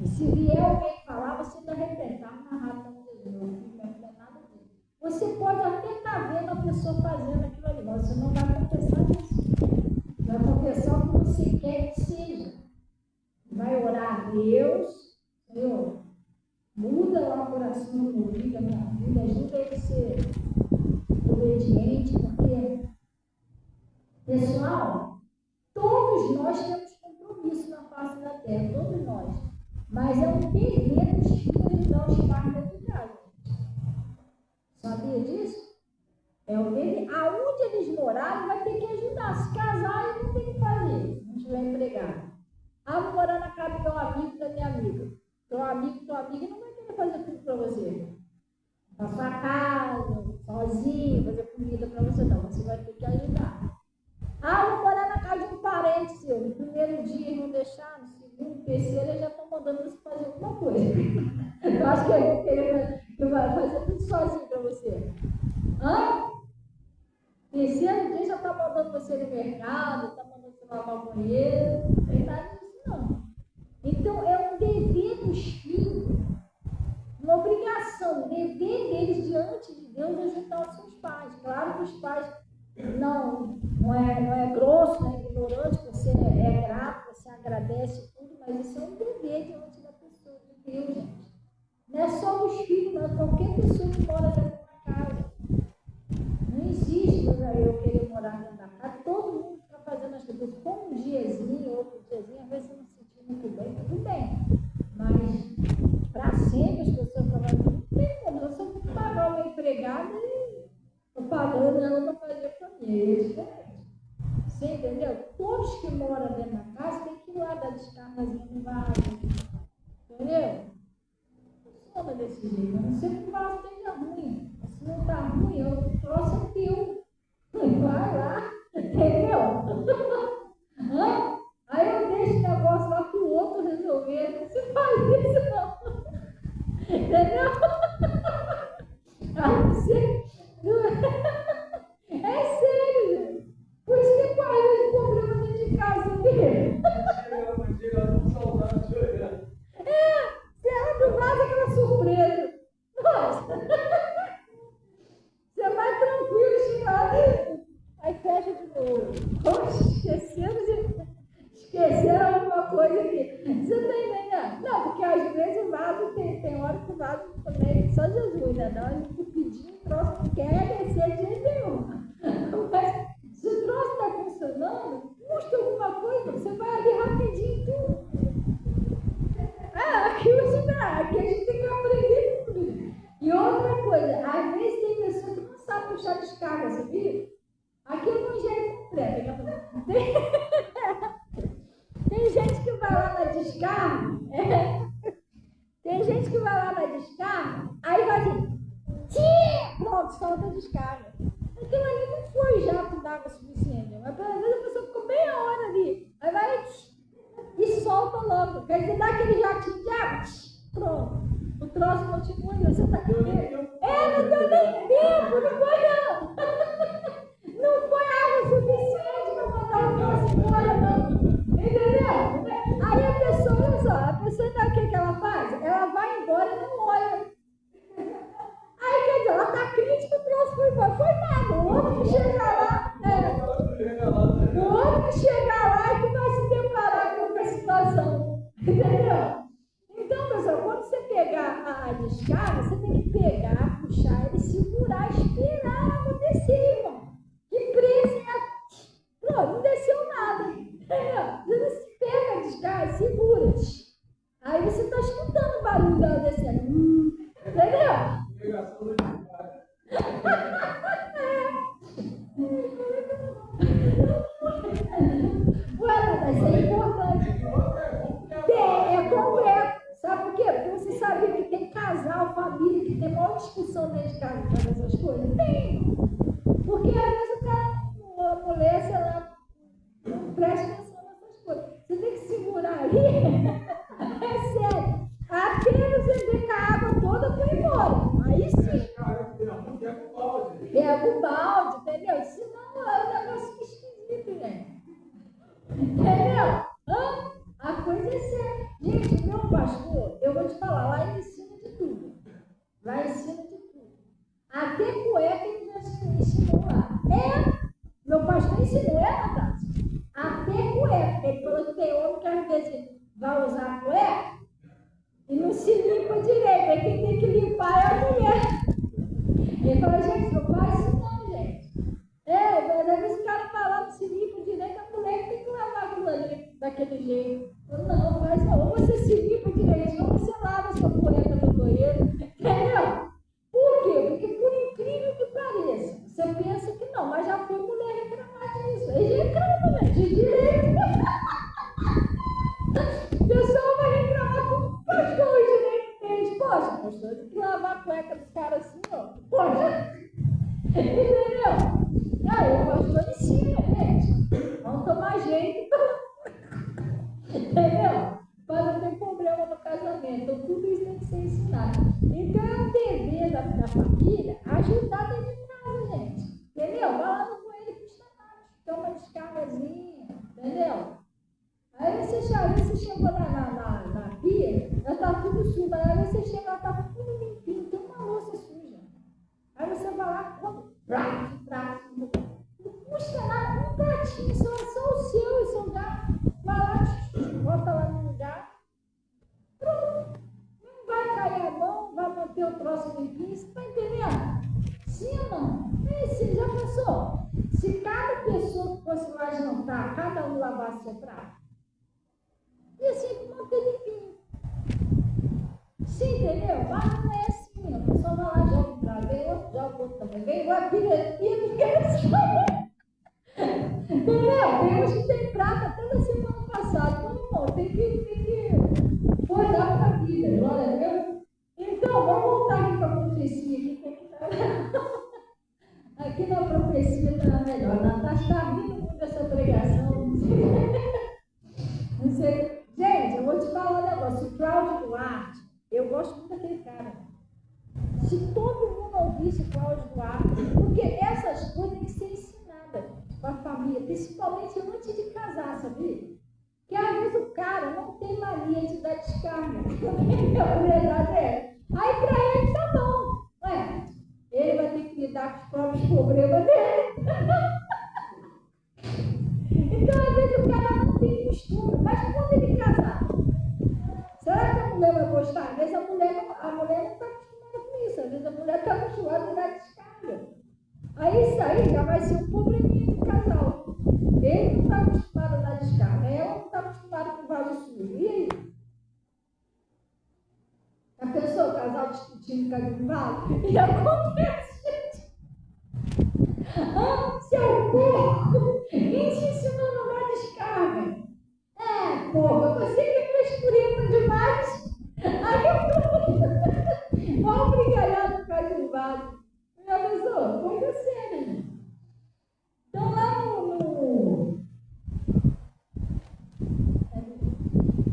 E se vier alguém falar, você ainda repreende. Está amarrado com Deus, meu filho, não é nada disso. Você pode até estar vendo a pessoa fazendo aquilo ali, mas você não vai confessar isso. Vai confessar o que você quer que seja. Vai orar a Deus, Senhor, muda lá o coração do meu filho, da minha vida, ajuda ele a ser obediente, porque, pessoal, todos nós temos compromisso na face da terra, todos nós. Mas é um dever dos filhos de dar os cargos de casa. Sabia disso? É o dever. Aonde eles morarem, vai ter que ajudar. Se casar, eles não tem que fazer, se não tiver empregado. Ah, vou morar na casa do meu amigo, da minha amiga. Tua amiga não vai querer fazer tudo para você. Na sua casa, sozinho, fazer comida para você, não. Você vai ter que ajudar. Ah, vou morar na casa de um parente seu. No primeiro dia eles não deixaram, no segundo, terceiro, eles já estão mandando você fazer alguma coisa. Eu acho que eu vou querer fazer tudo sozinho para você. Hã? Terceiro dia já está mandando você no mercado, está mandando você lavar o banheiro. Não tem nada disso, não. Então, é um dever dos filhos, uma obrigação, um dever deles diante de Deus ajudar os seus pais. Claro que os pais não é grosso, não é ignorante, você é grato, você agradece tudo, mas isso é um dever diante da pessoa de Deus, gente. Não é só os filhos, mas qualquer pessoa que mora dentro da casa. Não existe eu querer morar dentro da casa, todo mundo fica fazendo as coisas com um diazinho, outro diazinho, às vezes você não se sentir muito bem, tudo bem. Mas, para sempre, as pessoas falam, não tem como, eu só vou pagar uma empregada e estou pagando ela para fazer para mim. É diferente. Você entendeu? Todos que moram dentro da casa têm que ir lá dar descargazinha no vaso. Entendeu? Funciona desse jeito. A não ser que o vaso esteja ruim. Se não está ruim, eu trouxe o teu. Vai lá. Entendeu? Aí eu deixo o negócio lá para o outro resolver. Você faz isso, não. Entendeu? Aí você. É sério, gente. Por isso que quase esse problema dentro de casa dele. Você abre o vaso, aquela surpresa. Nossa. Você vai tranquilo, chegando. Aí fecha de novo. Poxa, esqueceram alguma coisa aqui. Você está entendendo? Não, porque às vezes o vaso tem hora que o vaso também, só Jesus, né? Não, a gente pedindo, o troço não quer descer de jeito nenhum. Mas se o troço está funcionando, custa alguma coisa, você vai ali rapidinho tudo. Aqui a gente tem que aprender tudo. E outra coisa, às vezes tem pessoa que não sabe puxar descarga, sabia? Aqui é o evangelho completo. Tem gente que vai lá na descarga, tem gente que vai lá na descarga, aí vai assim, pronto, solta a descarga. Aquilo ali não foi jato d'água suficiente, mas pelo menos a pessoa ficou meia hora ali, aí vai e solta logo. Quer dizer, dá aquele jatinho de água, pronto. O troço continua e você está aqui mesmo. Não deu nem tempo, não foi não. Não foi água suficiente para mandar o troço embora, não. Entendeu? Aí a pessoa, olha só, a pessoa sabe o que ela faz? Ela vai embora e não olha. Aí quer dizer, ela está crítica, o troço foi embora. Foi nada. O outro que chega lá, o outro que chegar lá é que vai se deparar com a situação. Entendeu? Então, pessoal, Pega o balde, entendeu? Senão é um negócio esquisito, gente. Entendeu? A coisa é séria. Gente, meu pastor, eu vou te falar, lá ele ensina de tudo. Lá ensina de tudo. Até cueca ele já ensinou lá. Meu pastor ensinou, Natácia? Até cueca. Ele falou que tem homem que às vezes vai usar a cueca e não se limpa direito. Aí quem tem que limpar é a mulher. Ele falou, gente, não faz isso não, gente. Mas às vezes o cara tá lá, não se limpa direito, a mulher tem que lavar aquilo ali daquele jeito. Eu, não, faz não. Ou você se limpa direito, ou você lava sua cueca no banheiro. Entendeu? Por quê? Porque por incrível que pareça, você pensa que não, mas já foi mulher reclamar disso. Eles reclamam, gente, de direito. O pessoal vai reclamar com o pastor, o direito deles. Poxa, pastor, tem que lavar a cueca do cara assim, ó. Poxa. Entendeu? Aí o pastor ensina, gente. Vamos tomar jeito. Entendeu? Para não ter problema no casamento. Então, tudo isso tem que ser ensinado. Então, é um dever da família ajudar dentro de casa, gente. Entendeu? Vai lá no banheiro, custa nada. Toma uma descargazinha. Entendeu? Aí você chegou na pia, já está tudo sujo. Aí você chega, ela está tudo limpinho. Tem uma louça suja. Aí você vai lá, come. Não custa nada. Um pratinho, só o seu e seu gato. Vai lá, bota lá no lugar. Pronto. Não vai cair a mão, vai manter o troço limpinho. Você está entendendo? Sim ou não? Sim, já pensou? Se cada pessoa que fosse lá jantar, cada um lavasse seu prato, ia sempre manter limpinho. Sim, entendeu? Mas não é assim. A pessoa vai lá, joga um prato, vem outro, joga outro também. Vem igual direitinho, porque eles entendeu? Tem uns que tem prato até da semana passada. Então, tem que cuidar da vida, glória a Deus. Então, vamos voltar aqui para a profecia. Aqui na profecia está melhor. Natália está rindo muito dessa pregação. Não sei. Gente, eu vou te falar um negócio. O Cláudio Duarte, eu gosto muito daquele cara. Se todo mundo ouvisse o Cláudio Duarte, porque essas coisas têm que ser ensinadas para a família, principalmente antes de casar, sabia? Que às vezes o cara não tem mania de dar descarga. A verdade é. Aí para ele tá bom. Ué, ele vai ter que lidar com os próprios problemas dele. Então, às vezes o cara não tem costume, mas quando ele casar, será que a mulher vai gostar? Às vezes a mulher não está acostumada com isso, às vezes a mulher está acostumada a dar descarga. Aí isso aí já vai ser um probleminha do casal. Ele não está acostumado a dar descarga, ela não está acostumada com vaso sujo. E aí? A pessoa, o casal discutindo com o vaso? E acontece, gente. Seu porco, quem te ensinou a não dar descarga? Porra, você que frescurenta demais. Aí eu vou brigalhar no caso do vaso. Já pensou? Coisa séria. Então lá no...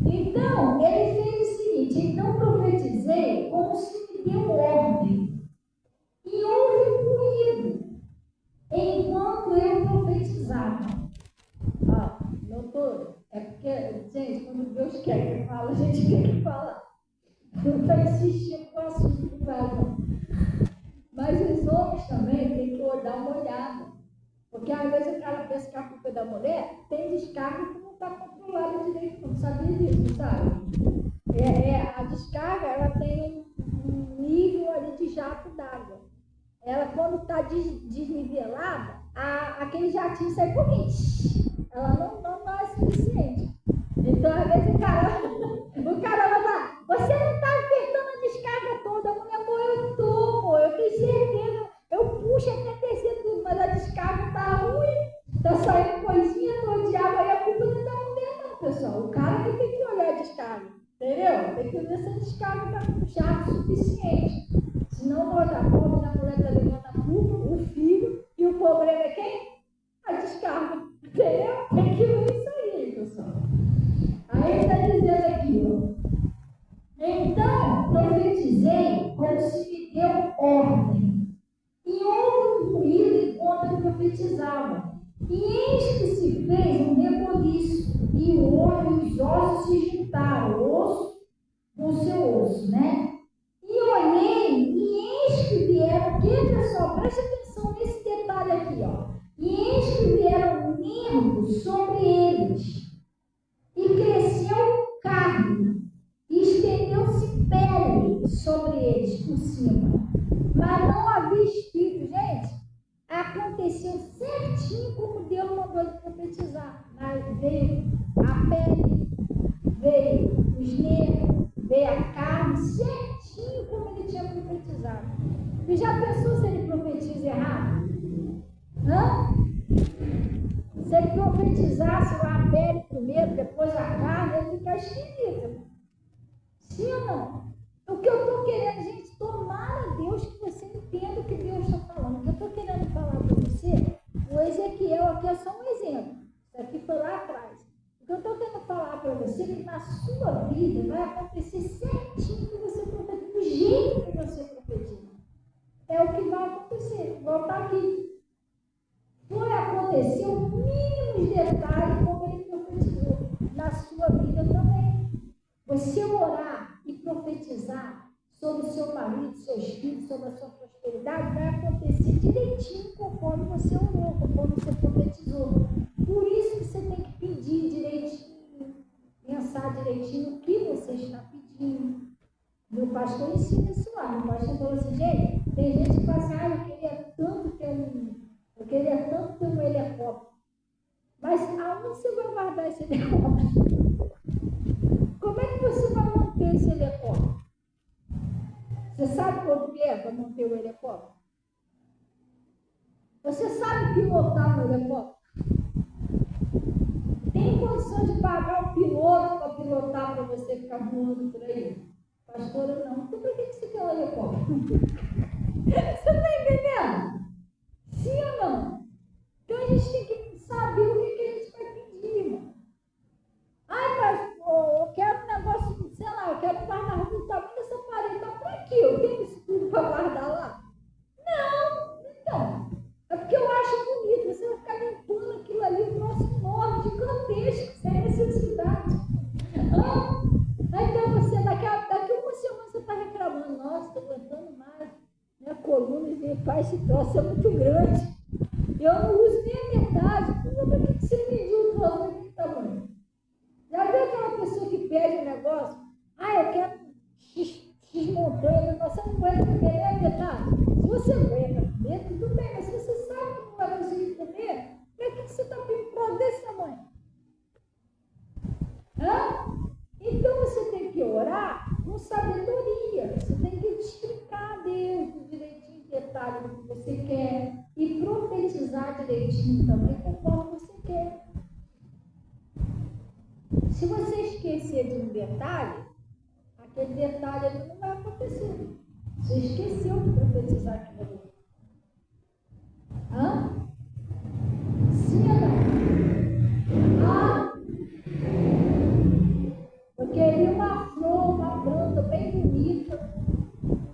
Então, ele fez o seguinte, então profetizei como se me deu ordem. E houve um ruído enquanto eu profetizava. Doutor, é porque, gente, quando Deus quer que fale, a gente tem que falar. Não está insistindo com o assunto do vaso. Mas os homens também têm que dar uma olhada. Porque às vezes o cara pensa que a culpa é da mulher, tem descarga que não está controlada direito, não sabia disso, sabe? A descarga, ela tem um nível ali de jato d'água. Ela, quando está desnivelada, aquele jatinho sai pouquinho. Ela não é suficiente. Então, às vezes, o cara vai falar, você não está apertando a descarga toda. A mulher, eu estou, eu tenho certeza. Eu puxo até descer tudo, mas a descarga está ruim. Está saindo coisinha toda de água. Aí a culpa não é da mulher, não, pessoal. O cara que tem que olhar a descarga. Entendeu? Tem que ver se a descarga está com jato suficiente. Senão, nós, a pobre da mulher está levando a culpa, o filho, e o problema é quem? A descarga. Entendeu? Tem que ver isso aí, pessoal. Aí ele está dizendo aqui, ó. Então, profetizei como se me deu ordem. E profetizava. E eis que se fez um reboliço, e os ossos se juntaram, osso com o seu osso, né? E olhei, e eis que vieram, que pessoal, preste atenção nesse detalhe aqui, ó. E eis que vieram nervos sobre eles, e cresceu carne, e estendeu-se pele sobre eles por cima, mas não havia espírito. Gente, aconteceu certinho como Deus mandou ele profetizar. Mas veio a pele, veio os nervos, veio a carne, certinho como ele tinha profetizado. E já pensou se ele profetiza errado? Se ele profetizasse lá a pele primeiro, depois a carne, ele fica esquisito. Sim ou não? O que eu estou querendo, gente, tomara a Deus que você entenda o que Deus está falando. O que eu estou querendo falar para você, o Ezequiel aqui é só um exemplo. Isso aqui foi lá atrás. O que eu estou querendo falar para você é que na sua vida vai acontecer certinho que você profetiza, do jeito que você profetiza. É o que vai acontecer. Voltar aqui. Vai acontecer o mínimo detalhe como ele profetizou na sua vida também. Você orar e profetizar sobre o seu marido, seus filhos, sobre a sua prosperidade, vai acontecer direitinho conforme você orou, conforme você profetizou. Por isso que você tem que pedir direitinho, pensar direitinho o que você está pedindo. Meu pastor ensina isso lá. Meu pastor falou assim, gente, tem gente que fala assim, eu queria tanto ter um helicóptero. Mas aonde você vai guardar esse helicóptero? Como é que você vai manter esse helicóptero? Você sabe quanto que é para manter o helicóptero? Você sabe pilotar um helicóptero? Tem condição de pagar um piloto para pilotar para você ficar voando por aí? Pastora, não. Então, por que você quer um helicóptero? Você está entendendo? Sim ou não? Então, a gente tem que saber o que a gente vai pedir, irmão. Mas eu quero um negócio, sei lá, eu quero guardar o tamanho dessa parede. Mas para quê? Eu tenho isso tudo para guardar lá? Não, então. É porque eu acho bonito. Você vai ficar limpando aquilo ali, o próximo enorme, gigantesco, sem necessidade. Então você, daqui uma semana você está reclamando, nossa, estou aguentando mais. Minha coluna e faz esse troço é muito grande. Eu não uso nem a metade. Por que você mediu o troço daquele tamanho? Já viu aquela pessoa que pede um negócio? Eu quero X montanha, você não aguenta comer nem a metade. Se você aguenta comer, tudo bem, mas se você sabe que não vai conseguir comer, para que você está pedindo um troço desse tamanho? Então você tem que orar com sabedoria. Você tem que explicar a Deus direitinho, detalhe do que você quer e profetizar direitinho também conforme você quer. Se você esquecer de um detalhe, aquele detalhe ali não vai acontecer. Você esqueceu de profetizar aquilo ali. Sim ou não? Eu queria uma flor, uma planta bem bonita,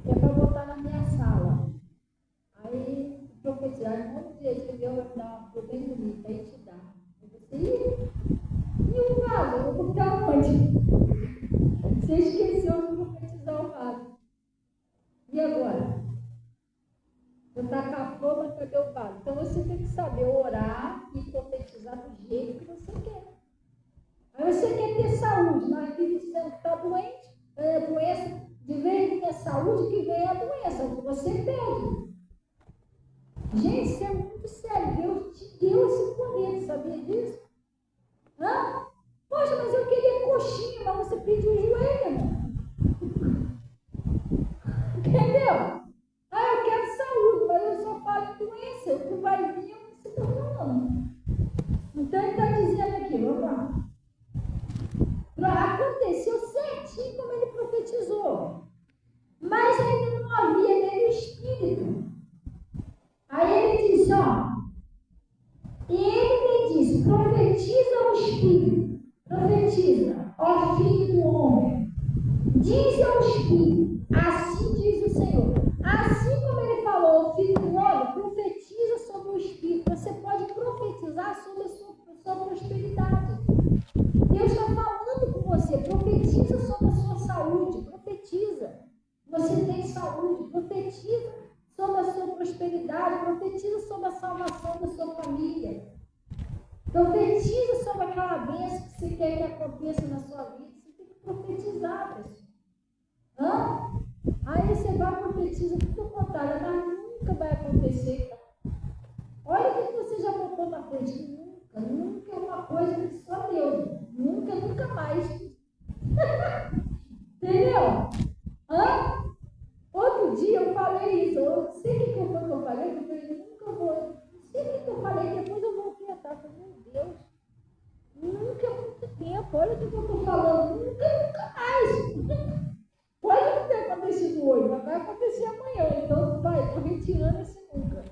que é para botar na minha sala. Aí, profetizar, em nome de Jesus, Deus vai me dar uma flor bem bonita, aí te dá. E o vaso? Eu vou botar onde? Você esqueceu de profetizar o vaso. E agora? Eu estou com a flor, mas cadê o vaso? Então você tem que saber orar e profetizar do jeito que você quer. Aí você quer ter saúde, mas que você está doente, doença, de vez em ter saúde, que vem a doença, o que você pede. Gente, isso é muito sério. Deus te deu esse poder, sabia disso? Poxa, mas eu queria coxinha, mas você pediu o joelho, irmão. Entendeu? Eu quero saúde, mas eu só falo em doença. O que vai vir é o que você está falando. Então ele está dizendo aqui, vamos lá. Aconteceu certinho como ele profetizou. Mas ainda não havia nele o Espírito. Aí ele diz, e ele me disse, profetiza o Espírito, profetiza, ó Filho do homem, diz ao Espírito, assim diz o Senhor. Assim como ele falou, o Filho do homem, profetiza sobre o Espírito a salvação da sua família. Profetiza sobre aquela bênção que você quer que aconteça na sua vida. Você tem que profetizar, pessoal. Aí você vai profetizar tudo o contrário, mas nunca vai acontecer. Olha o que você já botou na frente. Nunca é uma coisa que só Deus. Nunca mais. Entendeu? Outro dia eu falei isso. Eu não sei o que foi que eu falei. Eu falei, nunca vou. Não sei o que eu falei. Depois eu vou pensar. Eu falei, meu Deus. Nunca é muito tempo. Olha o que eu estou falando. Nunca mais. Pode não ter acontecido hoje, mas vai acontecer amanhã. Então vai, estou retirando esse nunca.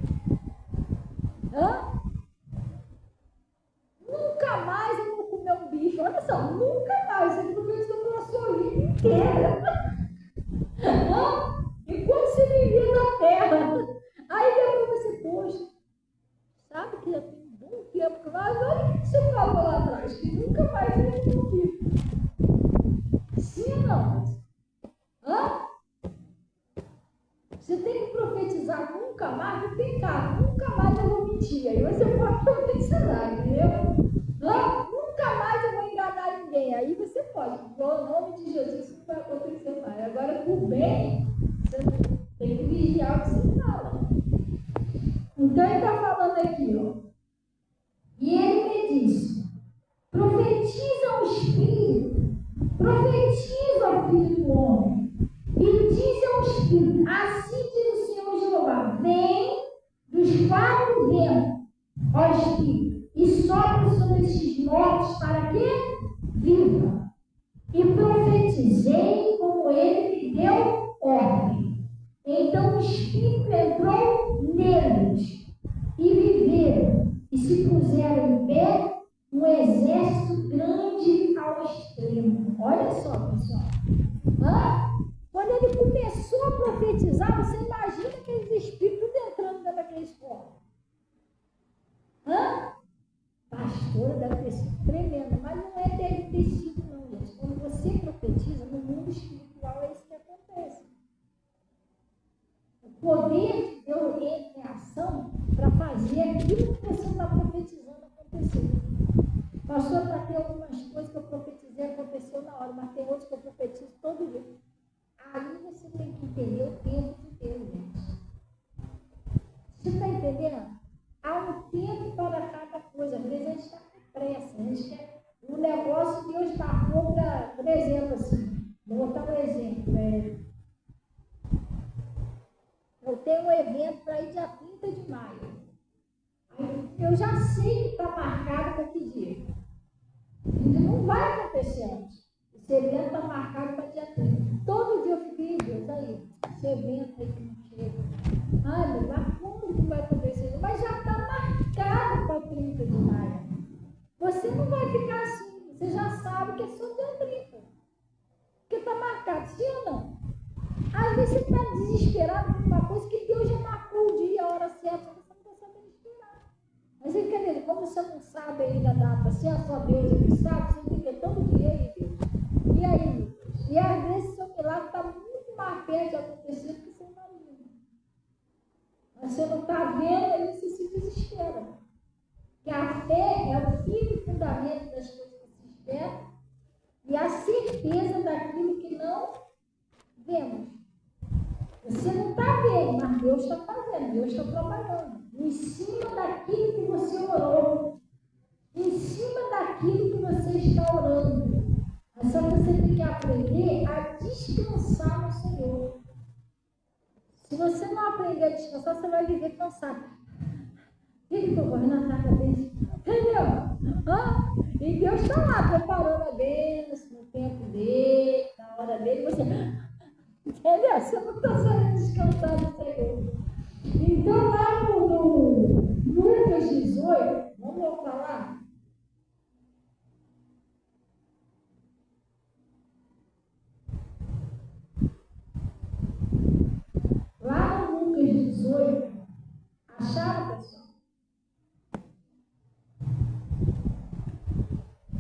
Nunca mais eu vou comer um bife. Olha só, nunca mais. Você profetizou pela sua vida inteira. Enquanto você vivia na terra. Aí depois você, poxa, sabe que já tem um bom tempo. Mas olha o que você falou lá atrás, que nunca mais eu vou comer um bife. Sim ou não? Você tem que profetizar nunca mais no pecado. Nunca mais eu vou mentir. Aí você pode profetizar, entendeu? Nunca mais eu vou enganar ninguém. Aí você pode. Em nome de Jesus, isso não vai acontecer mais. Agora, por bem, você tem que vigiar o que você fala. Então, ele está falando aqui, ó. E ele me disse: profetiza ao Espírito, profetiza ao Filho do Homem. E diz ao Espírito: assim diz o Senhor Jeová, vem dos quatro ventos, ó Espírito, e sopra sobre estes mortos para que viva. E profetizei como ele me deu ordem. Então o Espírito entrou neles, e viveram, e se puseram em pé um exército grande ao extremo. Olha só, pessoal. Quando ele começou a profetizar, você imagina aqueles espíritos entrando dentro daqueles corpos. Pastora, deve ter sido tremenda, mas não deve ter sido não, gente. Quando você profetiza, no mundo espiritual é isso que acontece. O poder de Deus entra em ação para fazer aquilo que você está profetizando acontecer. Pastor, para ter algumas coisas que eu profetizei, aconteceu na hora, mas tem outras que eu profetizo todo dia. Aí você tem que entender o tempo de Deus, gente. Você está entendendo? Há um tempo para cada coisa. Às vezes a gente está com pressa. A gente quer um negócio que Deus marcou para, por exemplo, assim. Vou botar um exemplo. Eu tenho um evento para ir dia 30 de maio. Aí eu já sei que está marcado para que dia. Então não vai acontecer antes. Esse evento está marcado para dia 30. Todo dia eu fiquei, Deus, aí, esse evento aí que não chega. Ai, mas como que vai acontecer? Mas já está marcado para 30 de maio. Você não vai ficar assim, você já sabe que é só dia 30. Porque está marcado, sim ou não? Às vezes você está desesperado por uma coisa que Deus já marcou o dia, a hora certa, você não está sabendo esperar. Mas ele quer dizer, como você não sabe ainda a data, se é só Deus que sabe, você fica todo dia aí, Deus. E aí, meu Deus? E às vezes seu milagre está muito mais perto de acontecer do que você imagina. Mas você não está vendo, aí você se desespera. Porque a fé é o firme fundamento das coisas que se esperam e a certeza daquilo que não vemos. Você não está vendo, mas Deus está fazendo, Deus está trabalhando. Em cima daquilo que você orou, em cima daquilo que você está orando. Mas só você tem que aprender a descansar no Senhor. Se você não aprender a descansar, você vai viver cansado. Ele está correndo atrás da bênção. Entendeu? E Deus está lá preparando a bênção no tempo dele, na hora dele. Você, entendeu? Você não está saindo descansar no Senhor. Então, lá no Lucas 18, vamos voltar lá? Lá no Lucas 18, acharam, pessoal?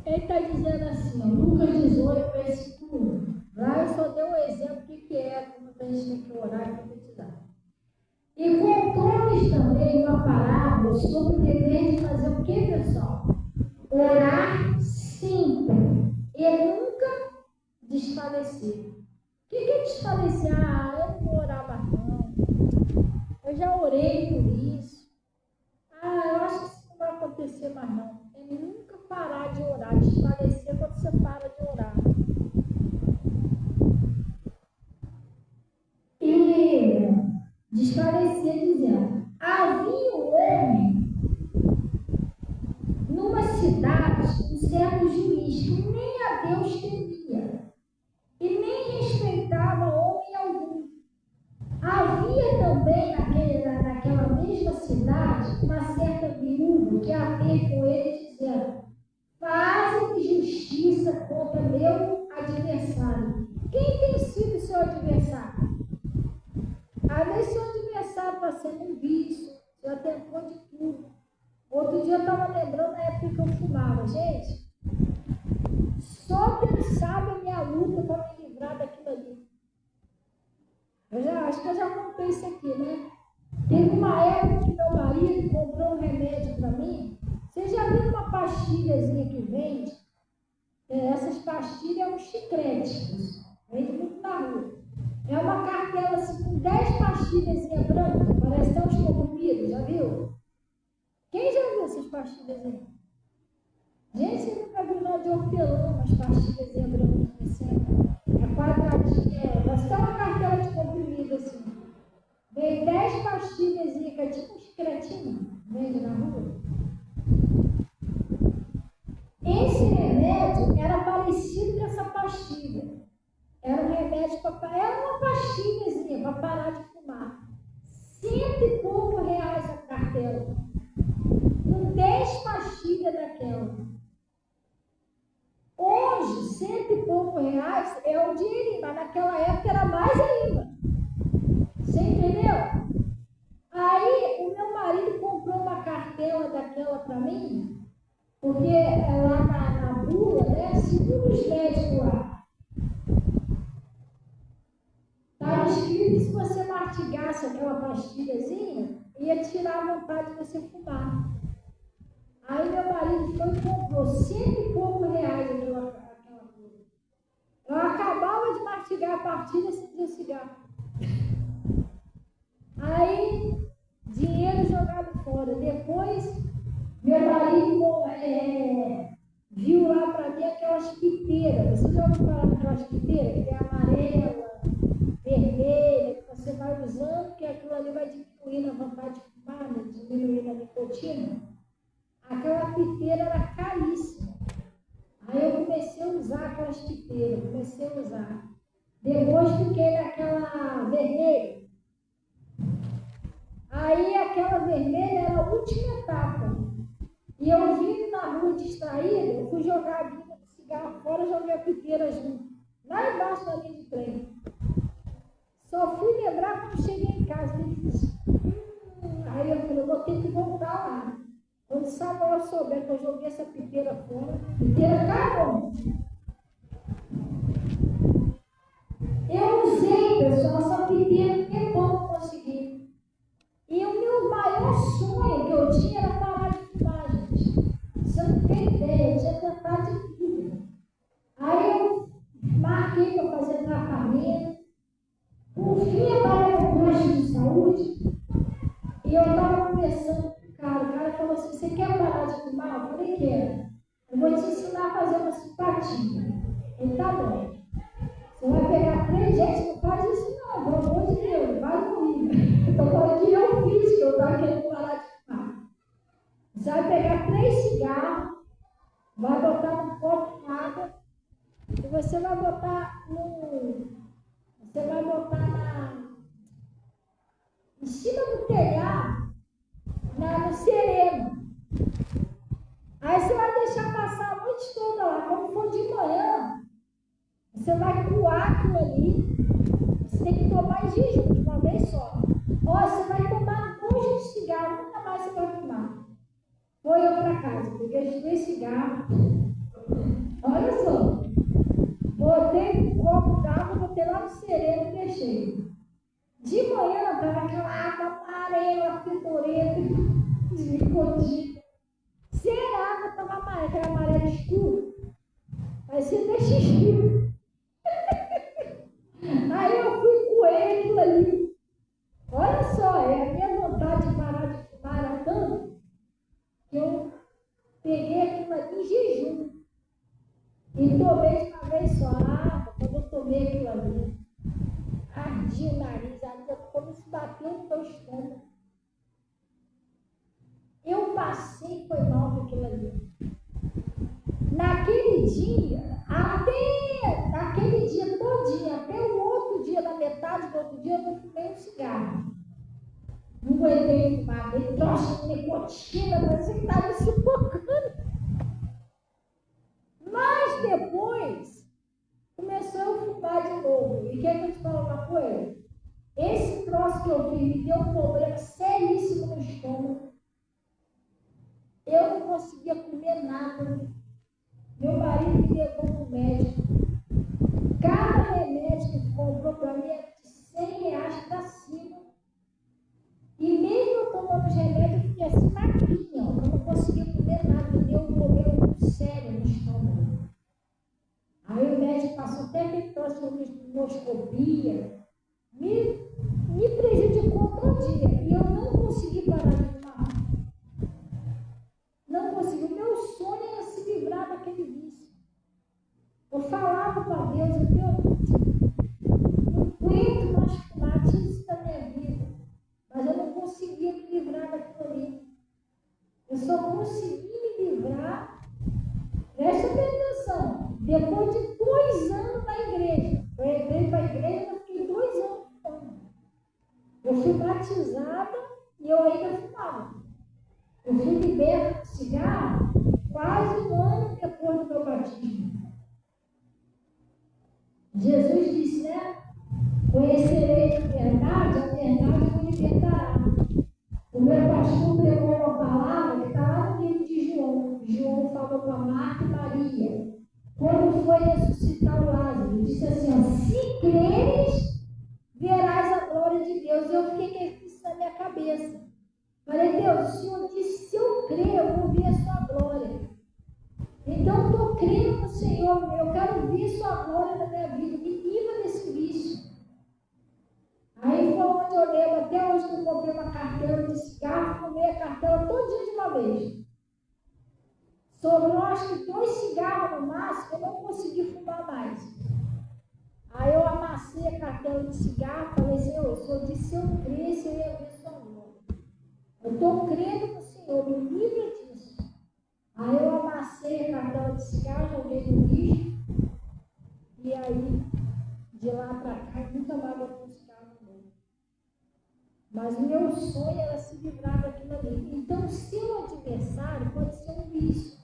Ele está dizendo assim, ó, Lucas 18, versículo 1. Lá eu só dei um exemplo do que é, como a gente tem que orar e profetizar. E contou-lhes também uma parábola sobre o dever de fazer o que, pessoal? Orar sempre e nunca desfalecer. O que é desfalecer? Eu não vou orar mais não. Eu já orei por isso. Eu acho que isso não vai acontecer mais não. É nunca parar de orar, desfalecer quando você para de orar. E desfalecer dizendo, havia um homem numa cidade, um certo juiz, que nem a Deus temia e nem respeitava homem algum. Havia também naquela mesma cidade uma certa viúva que ia ter com ele dizendo, fazem justiça contra meu adversário. Quem tem sido seu adversário? Às vezes seu adversário está sendo um vício, já tentou de tudo. Outro dia eu estava lembrando da época que eu fumava. Gente, só Deus sabe a minha luta para me livrar daquilo ali. Acho que eu já contei isso aqui, né? Teve uma época que meu marido comprou um remédio para mim. Você já viu uma pastilhazinha que vende? Essas pastilhas é um chiclete. Vende muito na rua. É uma cartela assim, com 10 pastilhazinhas brancas. Parece até uns comprimidos, já viu? Quem já viu essas pastilhazinhas? Gente, você nunca viu nada de hortelã, umas pastilhazinhas brancas assim. É quadradinha, mas só uma cartela de comprimido assim. Vem 10 pastilhazinhas, que é tipo um chicletinho, vende na rua. Esse remédio era parecido com essa pastilha. Era um remédio era uma pastilhazinha para parar de fumar. 100 e poucos reais a cartela. Com 10 pastilhas daquela. Hoje, 100 e poucos reais é o dinheirinho, mas naquela época era mais ainda. Você entendeu? Aí o meu marido comprou uma cartela daquela para mim, porque lá na bula, né, segundo os médicos lá, estava escrito que se você mastigasse aquela pastilhazinha, ia tirar a vontade de você fumar. Aí meu marido foi e comprou 100 e poucos reais aquela coisa. Eu acabava de mastigar a pastilha sem ter cigarro. Aí, dinheiro jogado fora. Depois, meu marido viu lá para mim aquelas piteiras. Você já ouviu falar daquelas piteiras? Que é amarela, vermelha, que você vai usando, que aquilo ali vai diminuindo a vontade de fumar, né? Diminuindo a nicotina. Aquela piteira era caríssima. Aí eu comecei a usar aquelas piteiras, Depois fiquei naquela vermelha. Aí aquela vermelha era a última etapa. E eu vindo na rua distraída, eu fui jogar a guia do cigarro fora e joguei a piteira junto. Lá embaixo da linha de trem. Só fui lembrar quando cheguei em casa. Aí eu falei, vou ter que voltar lá. Quando Samuel souber que eu joguei essa piteira fora, piteira acabou. Eu usei, pessoal, essa piteira porque eu não consegui. E o meu maior sonho que eu tinha era parar de fumar, gente. Você não tem ideia, eu tinha tentado de tudo. Aí eu marquei para fazer tratamento. Por fim, eu estava no posto de saúde e eu estava conversando com o cara falou assim, você quer parar de fumar? Eu falei, quero. Eu vou te ensinar a fazer uma simpatia. Ele, tá bom. Você vai pegar 3 gente, não faz isso não, pelo amor de Deus, vai morrer. Então, falando que eu fiz, que eu estava querendo parar de fumar. Você vai pegar 3 cigarros, vai botar um copo de água e você vai botar em cima do telhado, no sereno. Aí você vai deixar passar a noite toda lá. Quando for de manhã, você vai coar aquilo ali. Você tem que tomar em jejum de uma vez só. Você vai tomar nojo de cigarro, nunca mais você vai fumar. Foi eu para casa, peguei os 2 cigarros. Olha só. Botei um copo d'água, botei lá no sereno e deixei. De manhã, estava aquela água amarela, fedorenta, de nicotina. desvio. Aí eu fui com ele aquilo ali. Olha só, a minha vontade de parar de fumar era tanto que eu peguei aquilo ali em jejum. E tomei de uma vez só. Quando eu tomei aquilo ali, ardia o nariz, ardia como se bateu no meu estômago. Eu passei, foi mal com aquilo ali. Naquele dia, até naquele dia todinho, até o outro dia, na metade do outro dia, eu não fumei um cigarro. Não aguentei fumar, aquele troço de nicotina, parecia que estava me sufocando. Mas depois, começou a fumar de novo. E quer que eu te fale uma coisa? Esse troço que eu fiz me deu um problema seríssimo no estômago. Eu não conseguia comer nada. Meu marido me levou para o médico. Cada remédio que comprou para mim era de R$100 para cima. E mesmo eu tomando os remédios, eu fiquei assim magrinha. Eu não conseguia comer nada. Me deu um problema muito sério no estômago. Aí o médico passou até aquele troço de endoscopia. Me prejudicou todo dia. E eu não consegui parar de fumar. Não consegui. O meu sonho era se livrar daquele vício. Eu falava para Deus, eu não aguento mais fumar, tira isso da minha vida. Mas eu não conseguia me livrar daquilo ali. Eu só consegui me livrar, presta atenção, depois de 2 anos na igreja. Eu entrei para a igreja, eu fiquei 2 anos fumando. Eu fui batizada e eu ainda fumava. Eu fui liberta de cigarro quase 1 ano depois do meu batismo. Jesus disse, né? Conhecereis a verdade vos libertará. O meu pastor pregou uma palavra que está lá no livro de João. João falou com a Marta e Maria. Quando foi ressuscitar o Lázaro, disse assim, ó, se creres, verás a glória de Deus. E eu fiquei com isso na minha cabeça. Falei, Deus, o Senhor disse, se eu crer, eu vou ver a sua glória. Então, eu estou crendo no Senhor, eu quero ver sua glória na minha vida, me livra desse vício. Aí foi onde eu lembro, até hoje que eu comprei uma carteira de cigarro, fumei a carteira todinha de uma vez. Sobrou, acho que 2 cigarros no máximo, eu não consegui fumar mais. Aí eu amassei a carteira de cigarro, falei, Senhor, o Senhor disse, se eu cresce, eu ia ver sua glória. Eu estou crendo no Senhor, me livra disso. Aí eu amassei a cartela de cigarro, joguei no lixo. E aí, de lá para cá, nunca mais vou com cigarro novo. Mas o meu sonho era se livrar daquilo ali. Então, o seu adversário pode ser um vício.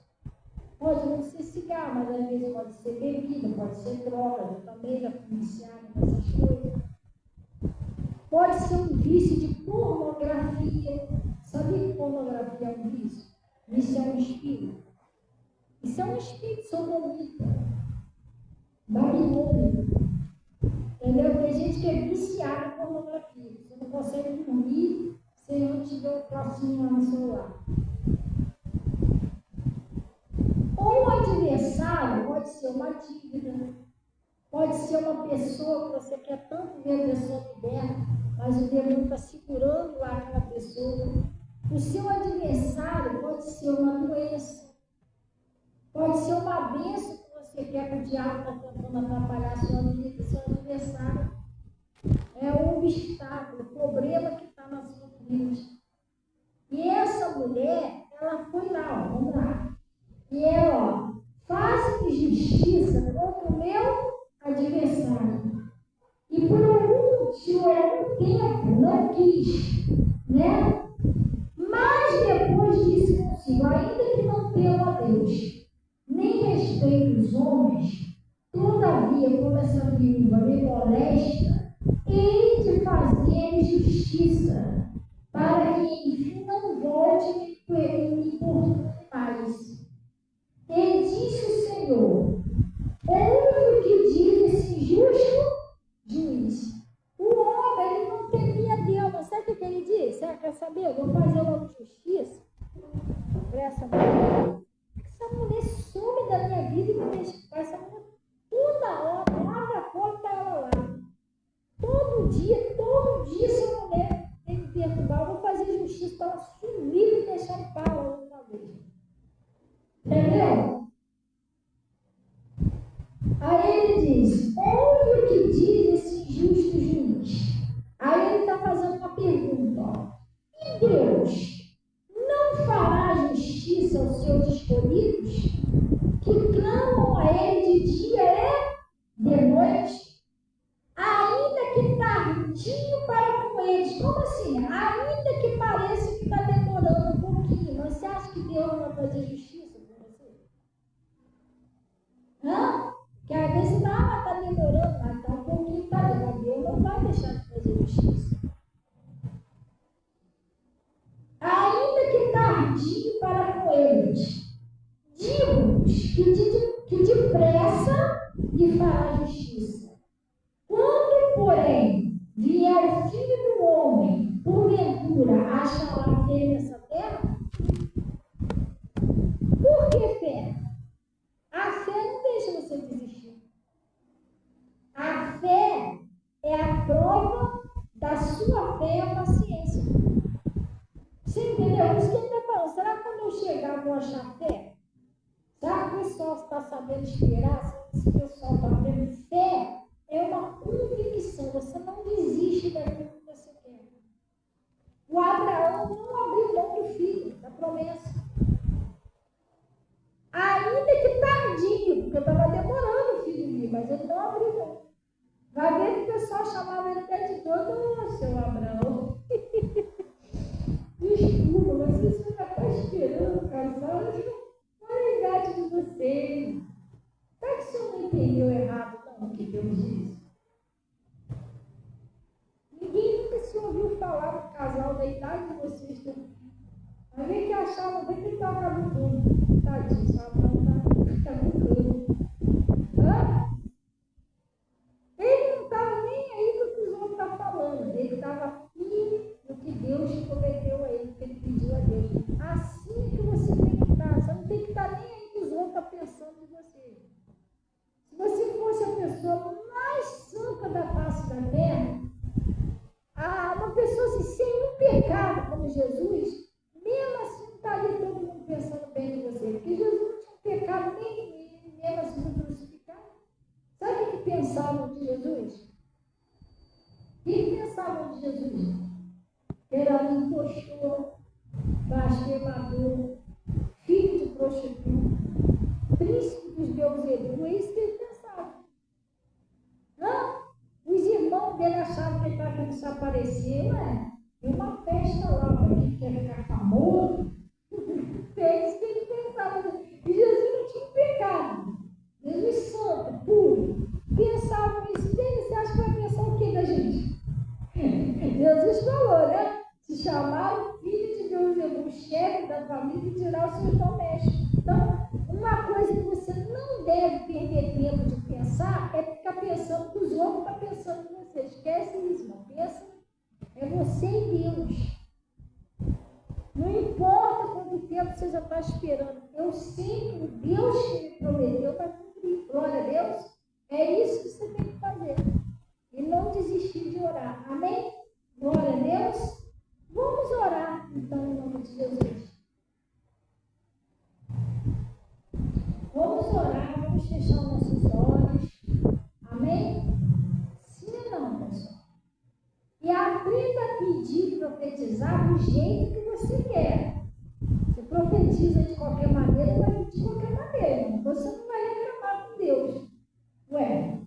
Pode não ser cigarro, mas às vezes pode ser bebida, pode ser droga. Eu também já fui viciada nessas coisas. Pode ser um vício de pornografia. Sabe que pornografia é um vício? Isso é um espírito. Isso é um espírito sodomita. Babilônia. Entendeu? Tem gente que é viciada em pornografia. Você não consegue dormir sem não tiver o próximo lá no celular. Ou o adversário pode ser uma dívida. Pode ser uma pessoa que você quer tanto ver a pessoa liberta, mas o demônio está segurando lá aquela pessoa. O seu adversário pode ser uma doença, pode ser uma bênção que você quer que o diabo está tentando atrapalhar a sua vida. O seu adversário é um obstáculo, o problema que está na sua vida. E essa mulher, ela foi lá, vamos lá. E ela, faça justiça contra o meu adversário. E por algum tempo não quis, né? Mas depois disse consigo, ainda que não temo a Deus, nem respeito os homens, todavia, como essa viúva me molesta, hei de fazer justiça, para que enfim não volte e me importune mais. E disse o Senhor, ouve o que diz esse justo juiz. O homem, ele não temia Deus, mas sabe o que ele disse? Você quer saber? Eu vou fazer uma justiça para essa mulher. Essa mulher some da minha vida e me deixa. Essa mulher deixando para outra vez. Entendeu? Aí ele diz, ouve o que diz esse justo juiz. Aí ele está fazendo uma pergunta, ó. E Deus não fará justiça aos seus escolhidos, que clamam a ele de dia e de noite, ainda que tardinho para com eles? Como assim? Ainda que pareça que está demorando um pouquinho, mas você acha que Deus vai fazer justiça com você? Hã? Que às vezes está demorando, mas está um pouquinho tarde. Deus não vai deixar de fazer justiça. Ainda que tardinho para com eles, digo-vos que depressa lhe fará justiça. Quando, porém, vier o Filho do Homem, porventura achará fé nessa terra? Por que fé? A fé não deixa você desistir. A fé é a prova da sua fé e a paciência. Você entendeu? Por isso que ele está falando, será que quando eu chegar eu vou achar fé? Será que o pessoal está sabendo esperar? Será que esse pessoal está vendo? Fé é uma convicção, você não desiste daquilo que você quer. O Abraão não abriu mão do filho, da promessa. Ainda que tardinho, porque estava demorando o filho vir, mas ele não abriu mão. Vai ver que o pessoal chamava ele até de doido, seu Abraão. Desculpa, mas você já está esperando casar, olha a idade de vocês. Será que o senhor não entendeu errado não, o que Deus diz? Ninguém nunca se ouviu falar do casal da idade de vocês. Mas vem que achava, vem que toca no mundo. Tadinho, só está brincando. Hã? Ele não estava nem aí com o que os outros estão falando. Ele estava firme no que Deus prometeu a ele, que ele pediu a Deus. Assim que você tem que estar. Você não tem que estar nem aí que os outros estão pensando de você. Se você fosse a pessoa mais santa da face da terra, uma pessoa assim, sem um pecado como Jesus, mesmo assim não estaria todo mundo pensando bem de você. Porque Jesus não tinha pecado nem mesmo assim no crucificado. Sabe o que pensavam de Jesus? O que pensavam de Jesus? Era um impostor, blasfemador, filho de prostituta, príncipe dos Beuzebu. É isso que ele pensava. Não? Os irmãos dele achavam que ele estava querendo se aparecer, né? Tem uma festa lá para quem quer ficar famoso. É isso que ele pensava. E Jesus não tinha pecado. Jesus santo, puro. Pensava nisso dele. Você acha que vai pensar o que da gente? Jesus falou, né? Se chamar o filho de Deus, o chefe da família, e tirar os seus domésticos. Então, uma coisa que você não deve perder tempo de pensar é ficar pensando que os outros estão pensando em você. Esquece isso, irmão. Pensa, é você e Deus. Não importa quanto tempo você já está esperando. Eu sei que o Deus que me prometeu vai cumprir. Glória a Deus. É isso que você tem que fazer. E não desistir de orar. Amém? Glória a Deus. Vamos orar, então, em nome de Jesus. Vamos orar, vamos fechar nossos olhos. Amém? Sim ou não, pessoal? E aprenda a pedir, profetizar do jeito que você quer. Você profetiza de qualquer maneira, vai de qualquer maneira. Você não vai reclamar com Deus. Ué,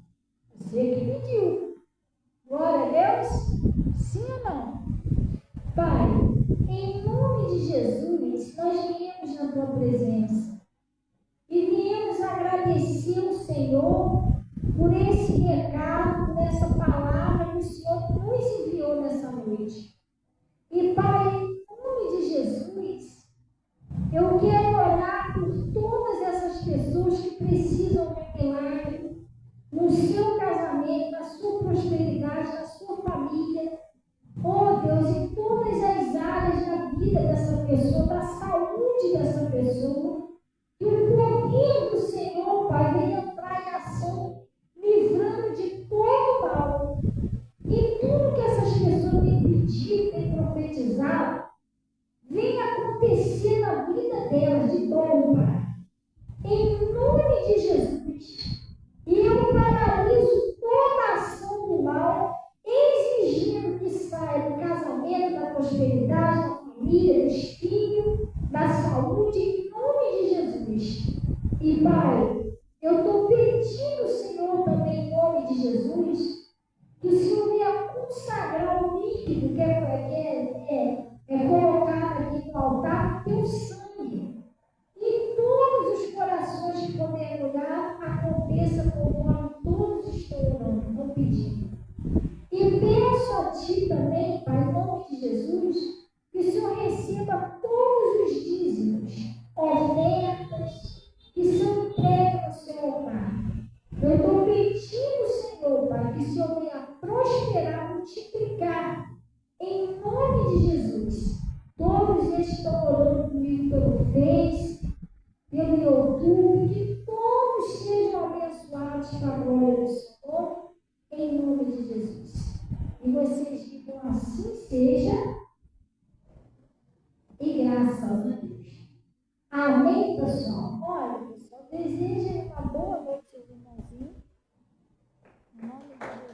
você que pediu. Glória a Deus. Sim ou não? Pai, em nome de Jesus, nós viemos na tua presença. E viemos agradecer o Senhor por esse recado, por essa palavra que o Senhor nos enviou nessa noite. E, Pai, em nome de Jesus, eu quero orar por todas essas pessoas que precisam de milagre no seu casamento, na sua prosperidade, na sua família. Oh, Deus, em todas as áreas da vida dessa pessoa, da saúde dessa pessoa. Que o poder do Senhor, Pai, venha entrar em ação, livrando de todo mal. E tudo que essas pessoas têm pedido, têm profetizado, venha acontecer delas de dom, Pai. Em nome de Jesus. E eu paraliso toda ação do mal, exigindo que saia do casamento, da prosperidade, da família, dos filhos, da saúde, em nome de Jesus. E, Pai, eu estou pedindo, Senhor, também em nome de Jesus, que o Senhor venha consagrar o líquido que é colocado aqui no altar, teu sangue. E todos os corações que puderem olhar, aconteça conforme todos estão orando, estão pedindo. E peço a Ti também, Pai, em nome de Jesus, que o Senhor receba todos os dízimos, ofertas, que são entregues ao Senhor, Pai. Eu estou pedindo, Senhor, Pai, que o Senhor venha prosperar, multiplicar, em nome de Jesus. Todos eles estão orando comigo pelo Face, pelo YouTube, que todos sejam abençoados com a glória do Senhor, em nome de Jesus. E vocês digam assim seja, e graças a Deus. Amém, pessoal? Olha, pessoal, desejo uma boa noite aos irmãozinhos. Em nome de Jesus.